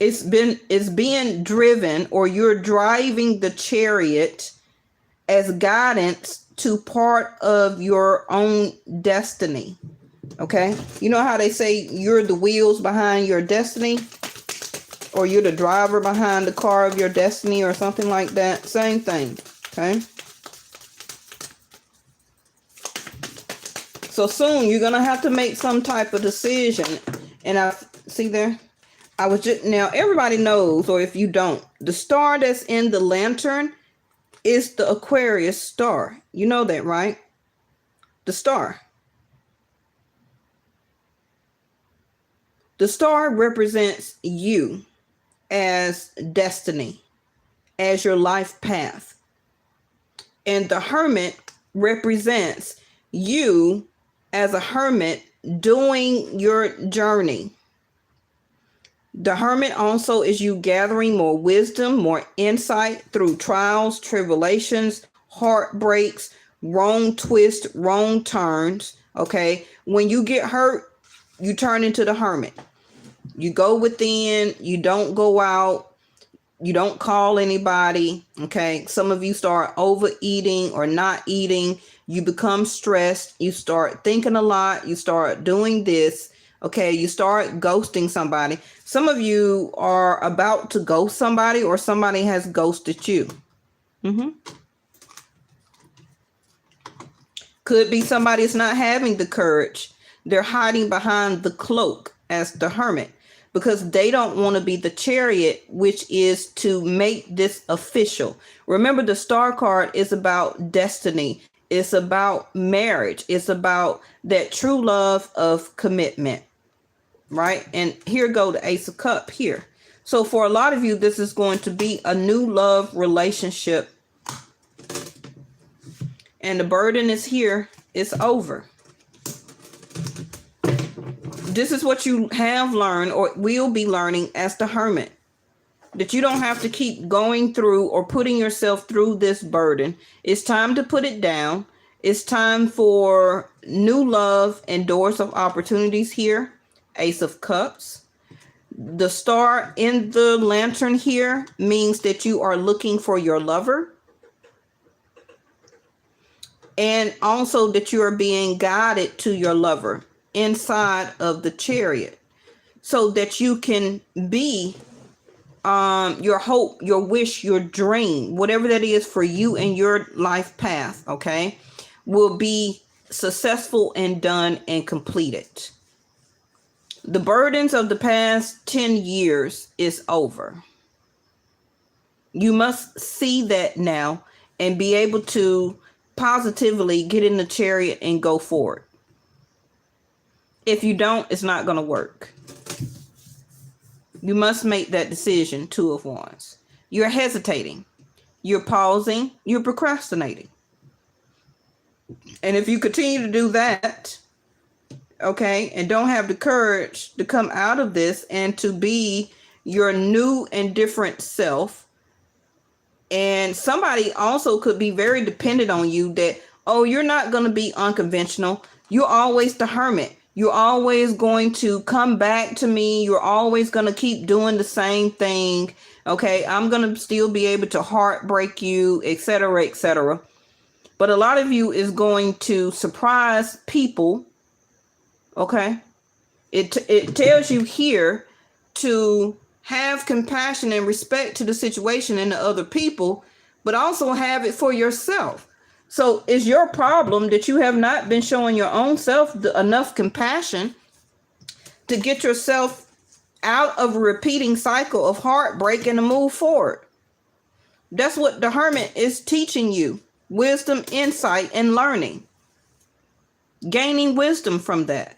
it's being driven, or you're driving the chariot as guidance to part of your own destiny. Okay? You know how they say you're the wheels behind your destiny, or you're the driver behind the car of your destiny, or something like that? Same thing. Okay? So soon you're going to have to make some type of decision. And I see there, I was just, now everybody knows, or if you don't, the star that's in the lantern is the Aquarius star. You know that, right? The star. The star represents you as destiny, as your life path. And the hermit represents you as a hermit doing your journey. The hermit also is you gathering more wisdom, more insight through trials, tribulations, heartbreaks, wrong twists, wrong turns. Okay. When you get hurt, you turn into the hermit. You go within, you don't go out. You don't call anybody. Okay. Some of you start overeating or not eating. You become stressed. You start thinking a lot. You start doing this. Okay. You start ghosting somebody. Some of you are about to ghost somebody, or somebody has ghosted you. Could be somebody's not having the courage. They're hiding behind the cloak as the hermit, because they don't want to be the chariot, which is to make this official. Remember, the star card is about destiny. It's about marriage. It's about that true love of commitment, right? And here go the Ace of Cups here. So for a lot of you, this is going to be a new love relationship. And the burden is here. It's over. This is what you have learned, or will be learning, as the hermit. That you don't have to keep going through or putting yourself through this burden. It's time to put it down. It's time for new love and doors of opportunities here. Ace of Cups. The star in the lantern here means that you are looking for your lover. And also that you are being guided to your lover inside of the chariot, so that you can be your hope, your wish, your dream, whatever that is for you and your life path, okay, will be successful and done and completed. The burdens of the past 10 years is over. You must see that now and be able to positively get in the chariot and go forward. If you don't, it's not going to work. You must make that decision. Two of Wands. You're hesitating. You're pausing. You're procrastinating. And if you continue to do that, okay, and don't have the courage to come out of this and to be your new and different self, and somebody also could be very dependent on you, that, oh, you're not going to be unconventional. You're always the hermit. You're always going to come back to me. You're always going to keep doing the same thing. Okay, I'm going to still be able to heartbreak you, etc., etc. But a lot of you is going to surprise people. Okay, it tells you here to have compassion and respect to the situation and the other people, but also have it for yourself. So it's your problem that you have not been showing your own self enough compassion to get yourself out of a repeating cycle of heartbreak and to move forward. That's what the hermit is teaching you. Wisdom, insight, and learning. Gaining wisdom from that.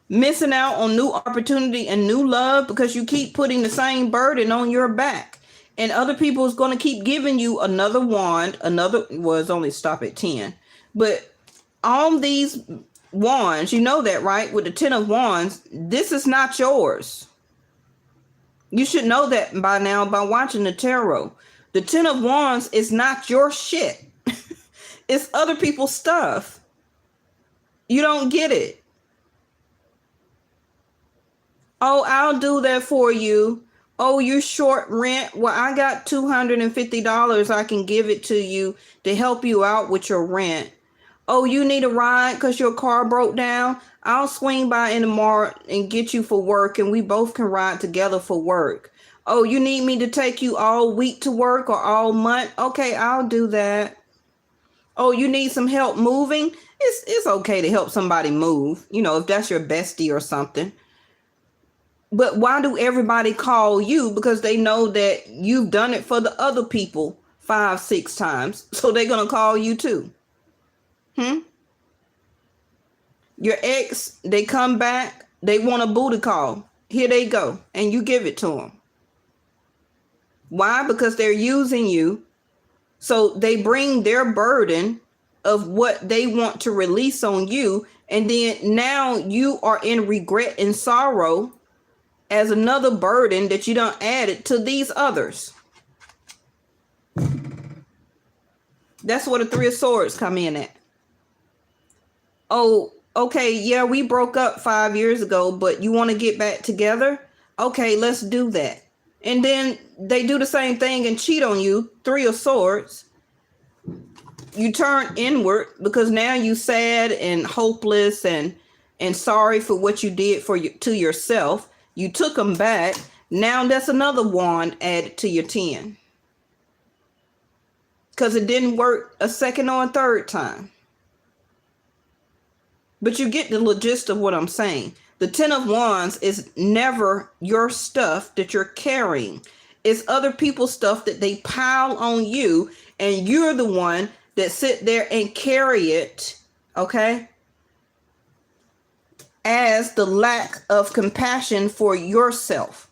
Missing out on new opportunity and new love because you keep putting the same burden on your back. And other people is going to keep giving you another wand, it's only stop at 10. But all these wands, you know that, right? With the 10 of Wands, this is not yours. You should know that by now by watching the tarot. The 10 of Wands is not your shit. It's other people's stuff. You don't get it. Oh, I'll do that for you. Oh, you're short rent. Well, I got $250. I can give it to you to help you out with your rent. Oh, you need a ride because your car broke down? I'll swing by in the mall and get you for work, and we both can ride together for work. Oh, you need me to take you all week to work or all month? Okay, I'll do that. Oh, you need some help moving? It's okay to help somebody move, if that's your bestie or something. But why do everybody call you? Because they know that you've done it for the other people 5, 6 times. So they're going to call you too. Your ex, they come back, they want a booty call. Here they go. And you give it to them. Why? Because they're using you. So they bring their burden of what they want to release on you. And then now you are in regret and sorrow as another burden that you don't add it to these others. That's where the 3 of Swords come in at. Oh, okay, yeah, we broke up 5 years ago, but you want to get back together? Okay, let's do that. And then they do the same thing and cheat on you. 3 of Swords. You turn inward because now you sad and hopeless and sorry for what you did to yourself. You took them back. Now that's another wand added to your 10. Because it didn't work a second or a third time. But you get the gist of what I'm saying. The 10 of Wands is never your stuff that you're carrying. It's other people's stuff that they pile on you. And you're the one that sit there and carry it. Okay? As the lack of compassion for yourself.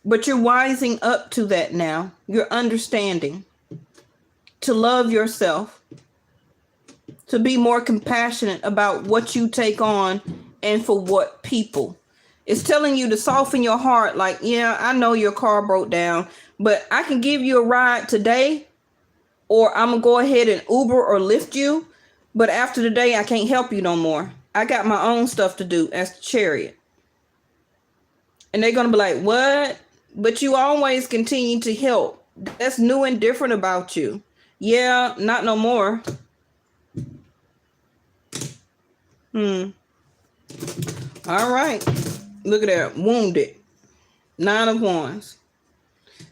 But you're wising up to that now. You're understanding. To love yourself. To be more compassionate about what you take on and for what people. It's telling you to soften your heart. Like, yeah, I know your car broke down, but I can give you a ride today. Or I'm going to go ahead and Uber or Lyft you. But after the day, I can't help you no more. I got my own stuff to do as the Chariot. And they're going to be like, what? But you always continue to help. That's new and different about you. Yeah, not no more. All right. Look at that. Wounded. 9 of Wands.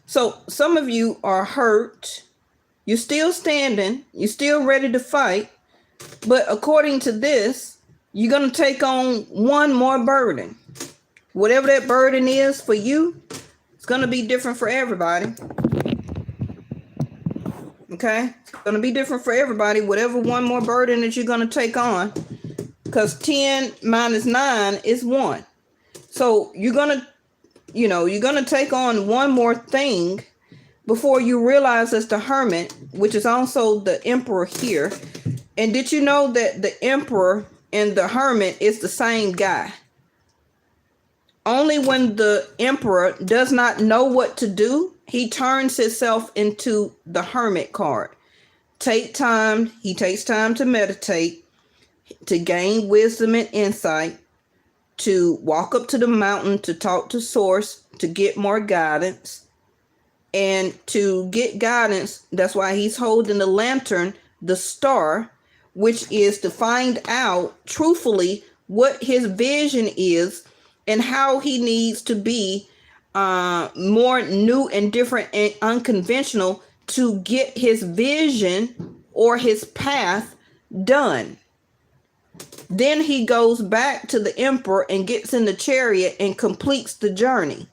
So some of you are hurt. You're still standing. You're still ready to fight. But according to this, you're going to take on one more burden. Whatever that burden is for you, it's going to be different for everybody. Okay? It's going to be different for everybody. Whatever one more burden that you're going to take on. Because 10 minus 9 is 1. So you're going to take on one more thing before you realize it's the Hermit, which is also the Emperor here. And did you know that the Emperor and the Hermit is the same guy? Only when the Emperor does not know what to do, he turns himself into the Hermit card. He takes time to meditate, to gain wisdom and insight, to walk up to the mountain, to talk to Source, to get more guidance. And to get guidance, that's why he's holding the lantern, the star, which is to find out truthfully what his vision is and how he needs to be more new and different and unconventional to get his vision or his path done. Then he goes back to the Emperor and gets in the Chariot and completes the journey.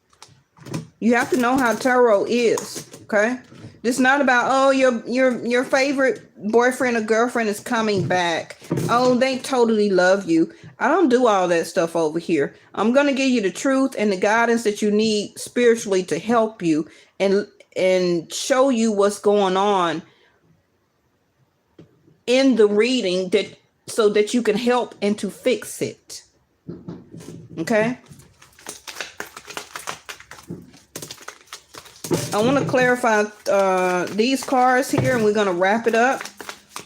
You have to know how tarot is, okay? It's not about, oh, your favorite boyfriend or girlfriend is coming back. Oh, they totally love you. I don't do all that stuff over here. I'm going to give you the truth and the guidance that you need spiritually to help you and show you what's going on in the reading so that you can help and to fix it. Okay? I want to clarify these cards here, and we're going to wrap it up.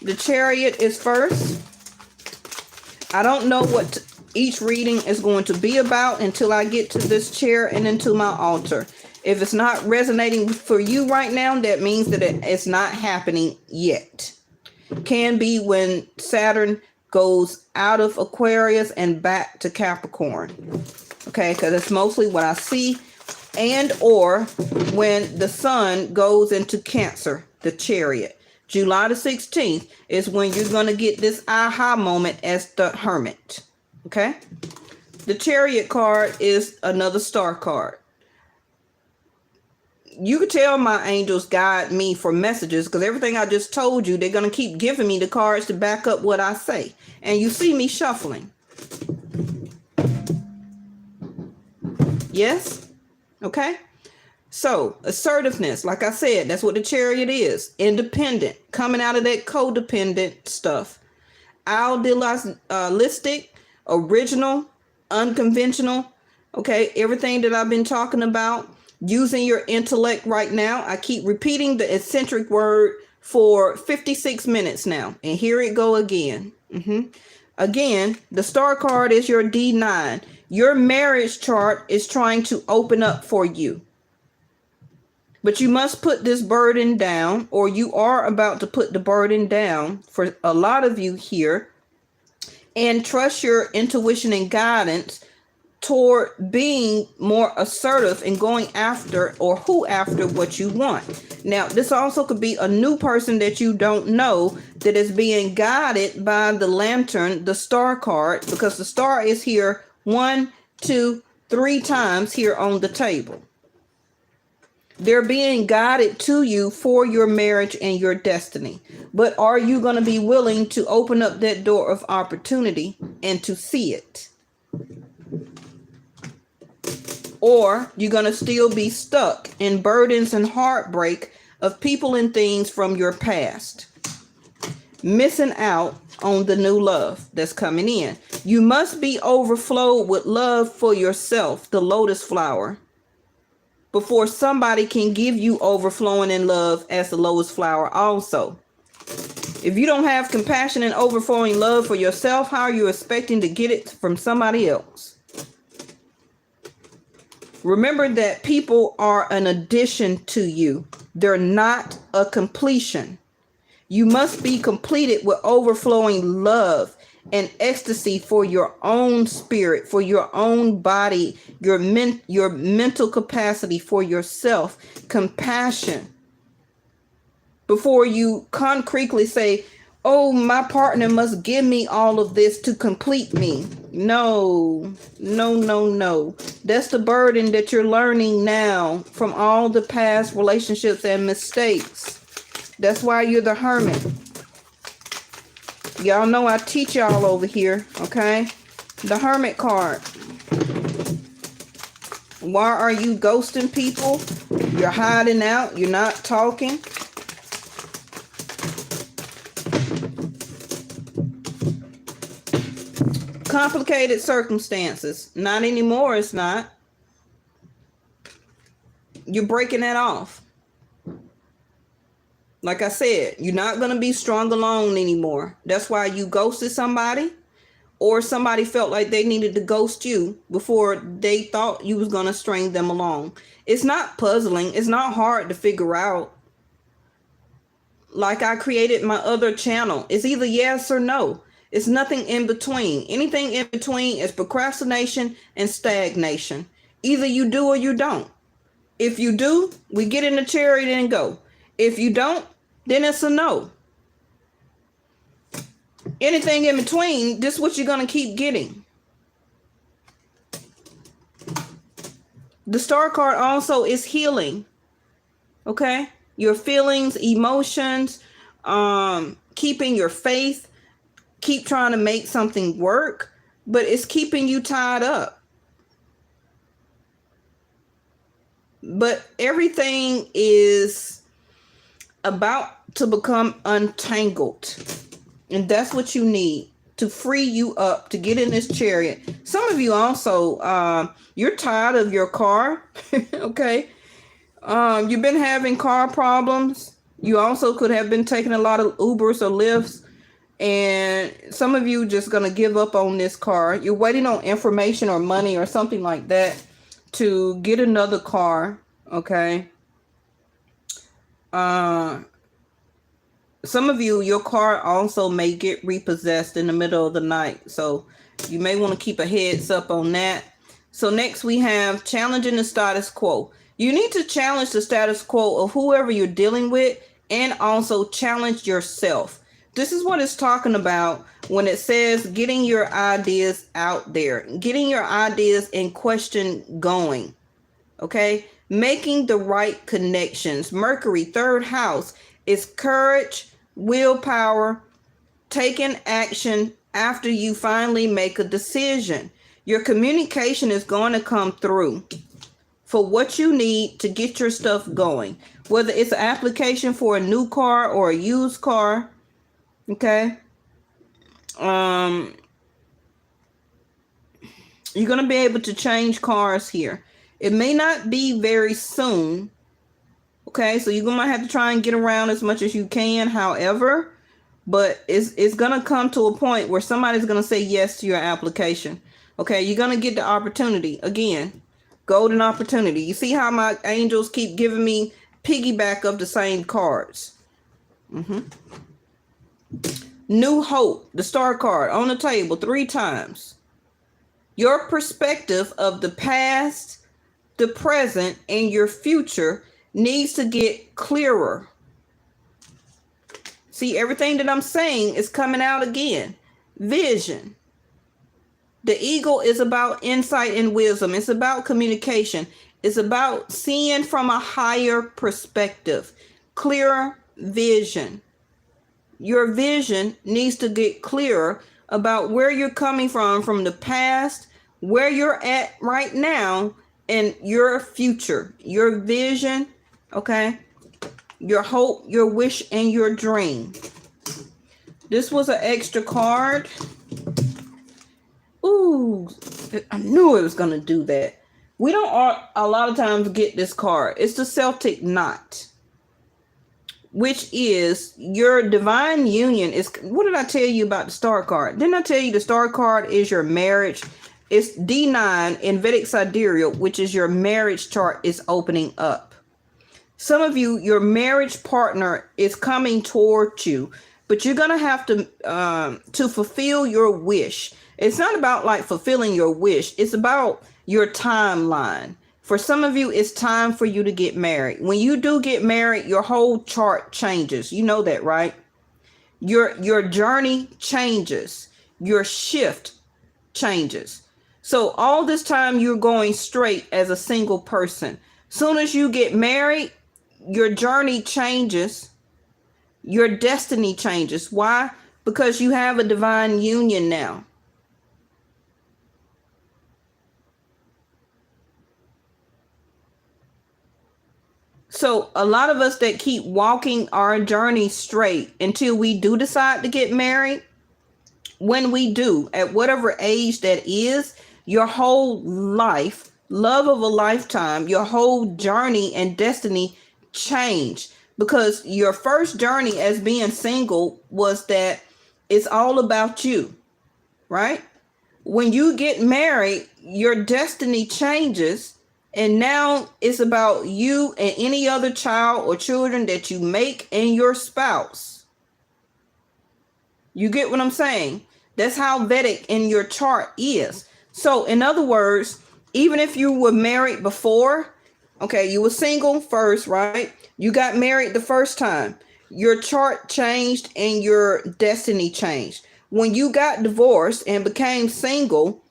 The Chariot is first. I don't know what each reading is going to be about until I get to this chair and into my altar. If it's not resonating for you right now, that means that it's not happening yet. Can be when Saturn goes out of Aquarius and back to Capricorn. Okay, because it's mostly what I see. And or when the sun goes into Cancer, the Chariot. July the 16th is when you're going to get this aha moment as the Hermit. Okay? The Chariot card is another star card. You could tell my angels guide me for messages, because everything I just told you, they're going to keep giving me the cards to back up what I say. And you see me shuffling. Yes? Okay? So, assertiveness, like I said, that's what the Chariot is. Independent, coming out of that codependent stuff. Idealistic, original, unconventional. Okay, everything that I've been talking about. Using your intellect right now. I keep repeating the eccentric word for 56 minutes now. And here it go again. Again, the star card is your D9. Your marriage chart is trying to open up for you. But you must put this burden down, or you are about to put the burden down for a lot of you here, and trust your intuition and guidance toward being more assertive and going after or who after what you want. Now, this also could be a new person that you don't know that is being guided by the lantern, the star card, because the star is here 1, 2, 3 times here on the table. They're being guided to you for your marriage and your destiny. But are you going to be willing to open up that door of opportunity and to see it? Or you're going to still be stuck in burdens and heartbreak of people and things from your past. Missing out on the new love that's coming in. You must be overflowed with love for yourself, the lotus flower, before somebody can give you overflowing in love as the lotus flower also. If you don't have compassion and overflowing love for yourself, how are you expecting to get it from somebody else? Remember that people are an addition to you. They're not a completion. You must be completed with overflowing love and ecstasy for your own spirit, for your own body, your mental capacity for yourself, compassion. Before you concretely say, oh, my partner must give me all of this to complete me. No. That's the burden that you're learning now from all the past relationships and mistakes. That's why you're the Hermit. Y'all know I teach y'all over here, okay? The Hermit card. Why are you ghosting people? You're hiding out. You're not talking. Complicated circumstances. Not anymore, it's not. You're breaking that off. Like I said, you're not going to be strong alone anymore. That's why you ghosted somebody, or somebody felt like they needed to ghost you before they thought you was going to string them along. It's not puzzling. It's not hard to figure out. Like I created my other channel. It's either yes or no. It's nothing in between. Anything in between is procrastination and stagnation. Either you do or you don't. If you do, we get in the chariot and go. If you don't, then it's a no. Anything in between, this is what you're going to keep getting. The star card also is healing. Okay? Your feelings, emotions, keeping your faith. Keep trying to make something work, but it's keeping you tied up. But everything is about to become untangled. And that's what you need to free you up to get in this chariot. Some of you also, you're tired of your car. Okay. You've been having car problems. You also could have been taking a lot of Ubers or Lyfts. And some of you just going to give up on this car. You're waiting on information or money or something like that to get another car. Okay. Some of you, your car also may get repossessed in the middle of the night. So you may want to keep a heads up on that. So next we have challenging the status quo. You need to challenge the status quo of whoever you're dealing with and also challenge yourself. This is what it's talking about when it says getting your ideas out there, getting your ideas in question going. Okay. Making the right connections. Mercury, third house, is courage, willpower, taking action after you finally make a decision. Your communication is going to come through for what you need to get your stuff going. Whether it's an application for a new car or a used car. Okay. You're going to be able to change cars here. It may not be very soon. Okay, so you're going to have to try and get around as much as you can. However, but it's going to come to a point where somebody's going to say yes to your application. Okay, you're going to get the opportunity. Again, golden opportunity. You see how my angels keep giving me piggyback of the same cards. New hope, the star card on the table 3 times. Your perspective of the past, the present, and your future needs to get clearer. See, everything that I'm saying is coming out again. Vision. The eagle is about insight and wisdom. It's about communication. It's about seeing from a higher perspective. Clearer vision. Your vision needs to get clearer about where you're coming from the past, where you're at right now, and your future. Your vision. Okay, your hope, your wish, and your dream. This was an extra card. Ooh, I knew it was going to do that. We don't a lot of times get this card. It's the Celtic knot, which is your divine union. Is what did I tell you about the star card? Didn't I tell you the star card is your marriage? It's D9 in Vedic Sidereal, which is your marriage chart is opening up. Some of you, your marriage partner is coming toward you, but you're going to have to fulfill your wish. It's not about like fulfilling your wish. It's about your timeline. For some of you, it's time for you to get married. When you do get married, your whole chart changes. You know that, right? Your journey changes. Your shift changes. So all this time you're going straight as a single person. Soon as you get married, your journey changes. Your destiny changes. Why? Because you have a divine union now. So a lot of us that keep walking our journey straight until we do decide to get married, when we do, at whatever age that is, your whole life, love of a lifetime, your whole journey and destiny change. Because your first journey as being single was that it's all about you, right? When you get married, your destiny changes. And now it's about you and any other child or children that you make and your spouse. You get what I'm saying? That's how Vedic in your chart is. So in other words, even if you were married before, okay, you were single first, right? You got married the first time. Your chart changed and your destiny changed. When you got divorced and became single,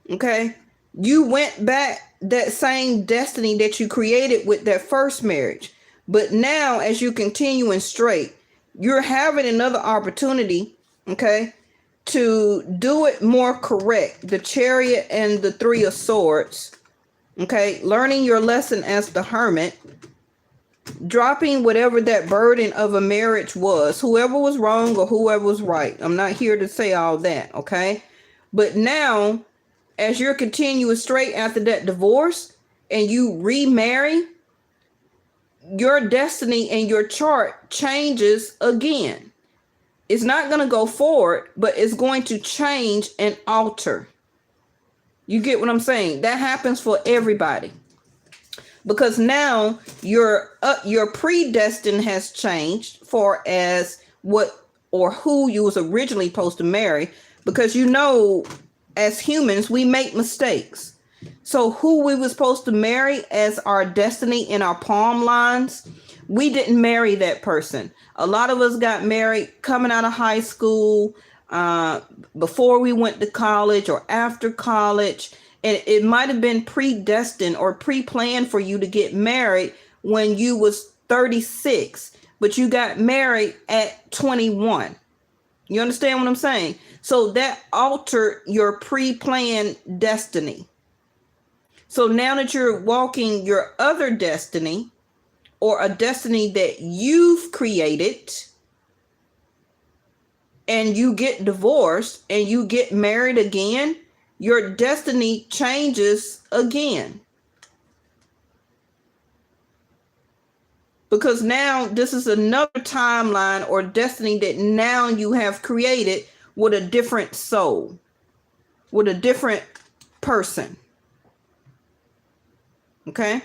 okay, you went back that same destiny that you created with that first marriage. But now as you continuing straight, you're having another opportunity, okay, to do it more correct. The Chariot and the 3 of Swords, okay, learning your lesson as the Hermit, dropping whatever that burden of a marriage was, whoever was wrong or whoever was right. I'm not here to say all that, okay? But now, as you're continuing straight after that divorce and you remarry, your destiny and your chart changes again. It's not going to go forward, but it's going to change and alter. You get what I'm saying? That happens for everybody. Because now your predestined has changed for as what or who you was originally supposed to marry. Because as humans, we make mistakes. So who we were supposed to marry as our destiny in our palm lines, we didn't marry that person. A lot of us got married coming out of high school, before we went to college or after college. And it might have been predestined or pre-planned for you to get married when you was 36, but you got married at 21. You understand what I'm saying? So that altered your pre-planned destiny. So now that you're walking your other destiny, or a destiny that you've created, and you get divorced and you get married again, your destiny changes again. Because now this is another timeline or destiny that now you have created with a different soul, with a different person. Okay?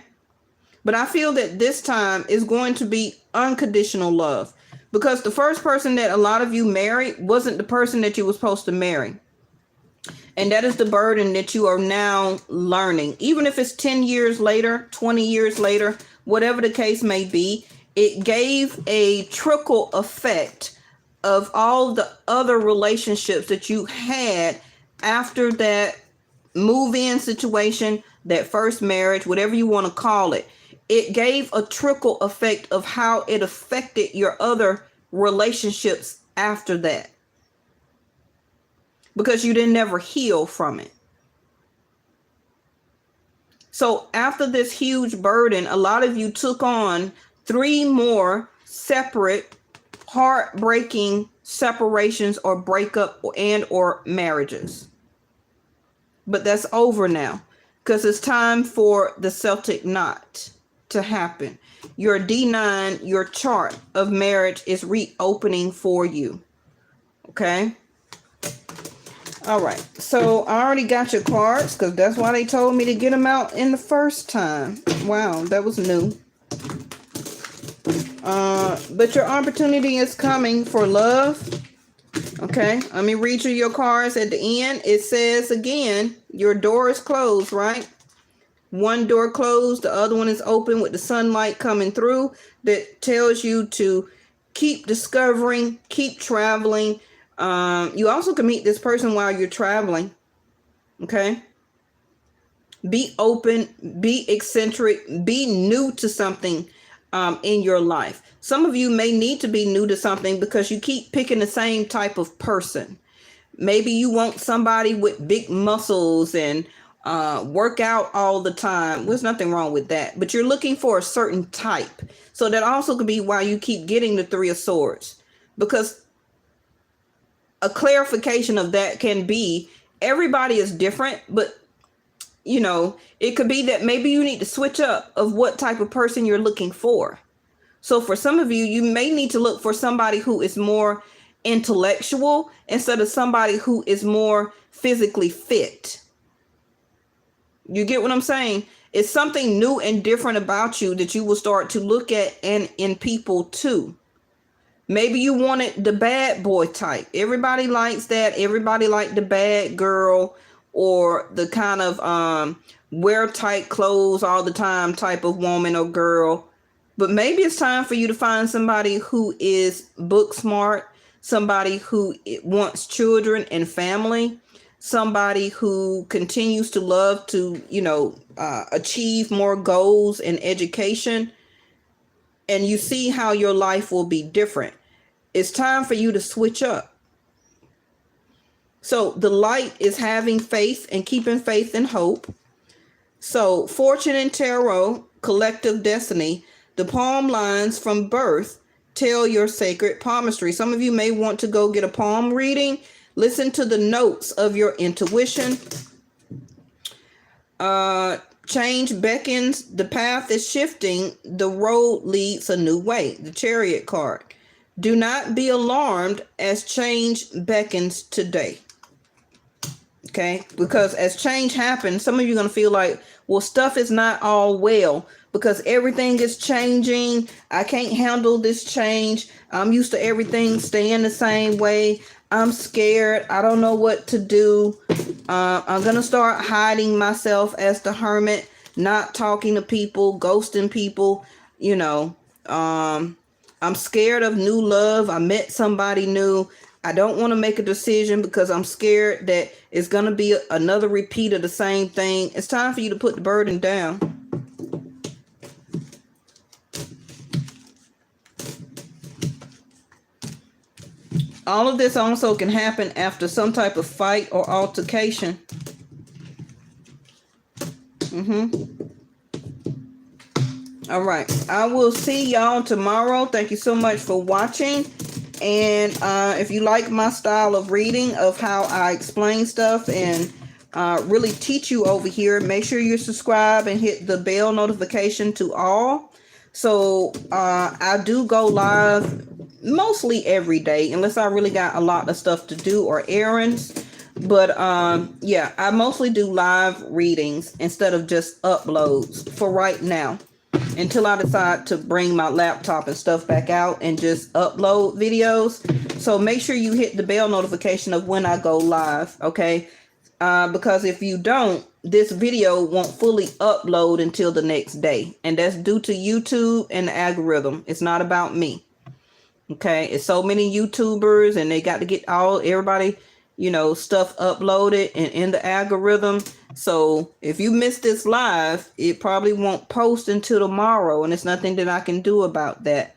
But I feel that this time is going to be unconditional love. Because the first person that a lot of you married wasn't the person that you were supposed to marry. And that is the burden that you are now learning. Even if it's 10 years later, 20 years later, whatever the case may be, it gave a trickle effect of all the other relationships that you had after that move-in situation, that first marriage, whatever you want to call it. It gave a trickle effect of how it affected your other relationships after that. Because you didn't never heal from it. So after this huge burden, a lot of you took on 3 more separate, heartbreaking separations or breakup and or marriages. But that's over now, because it's time for the Celtic knot to happen. Your D9, your chart of marriage is reopening for you. Okay? All right, so I already got your cards because that's why they told me to get them out in the first time. Wow, that was new. But your opportunity is coming for love. Okay, let me read you your cards at the end. It says again, your door is closed, right? One door closed, the other one is open with the sunlight coming through. That tells you to keep discovering, keep traveling. You also can meet this person while you're traveling. Okay. Be open, be eccentric, be new to something in your life. Some of you may need to be new to something because you keep picking the same type of person. Maybe you want somebody with big muscles and work out all the time. There's nothing wrong with that, but you're looking for a certain type. So that also could be why you keep getting the 3 of Swords, because a clarification of that can be everybody is different, but it could be that maybe you need to switch up of what type of person you're looking for. So for some of you, you may need to look for somebody who is more intellectual instead of somebody who is more physically fit. You get what I'm saying? It's something new and different about you that you will start to look at and in people too. Maybe you wanted the bad boy type. Everybody likes that. Everybody liked the bad girl or the kind of wear tight clothes all the time type of woman or girl. But maybe it's time for you to find somebody who is book smart, somebody who wants children and family, somebody who continues to love to, achieve more goals in education. And you see how your life will be different. It's time for you to switch up. So the light is having faith and keeping faith and hope. So fortune and tarot, collective destiny, the palm lines from birth tell your sacred palmistry. Some of you may want to go get a palm reading. Listen to the notes of your intuition. Change beckons, the path is shifting, the road leads a new way. The Chariot card. Do not be alarmed as change beckons today. Okay, because as change happens, some of you are going to feel like, well, stuff is not all well because everything is changing. I can't handle this change. I'm used to everything staying the same way. I'm scared. I don't know what to do. I'm going to start hiding myself as the hermit, not talking to people, ghosting people, you know. I'm scared of new love. I met somebody new. I don't want to make a decision because I'm scared that it's going to be another repeat of the same thing. It's time for you to put the burden down. All of this also can happen after some type of fight or altercation. All right. I will see y'all tomorrow. Thank you so much for watching. And if you like my style of reading, of how I explain stuff and really teach you over here, make sure you subscribe and hit the bell notification to all. So I do go live mostly every day, unless I really got a lot of stuff to do or errands. But yeah, I mostly do live readings instead of just uploads for right now, until I decide to bring my laptop and stuff back out and just upload videos. So make sure you hit the bell notification of when I go live, okay? Because if you don't, this video won't fully upload until the next day. And that's due to YouTube and the algorithm. It's not about me, okay? It's so many YouTubers and they got to get everybody, you know, stuff uploaded and in the algorithm. So if you miss this live, it probably won't post until tomorrow, and there's nothing that I can do about that.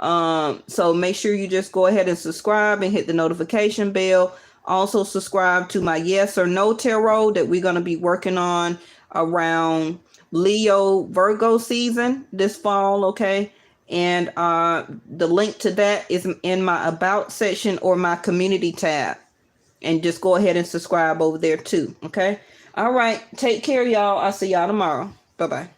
So make sure you just go ahead and subscribe and hit the notification bell. Also subscribe to my Yes or No Tarot that we're going to be working on around Leo Virgo season this fall, okay? And the link to that is in my About section or my Community tab. And just go ahead and subscribe over there too, okay? All right. Take care, y'all. I'll see y'all tomorrow. Bye-bye.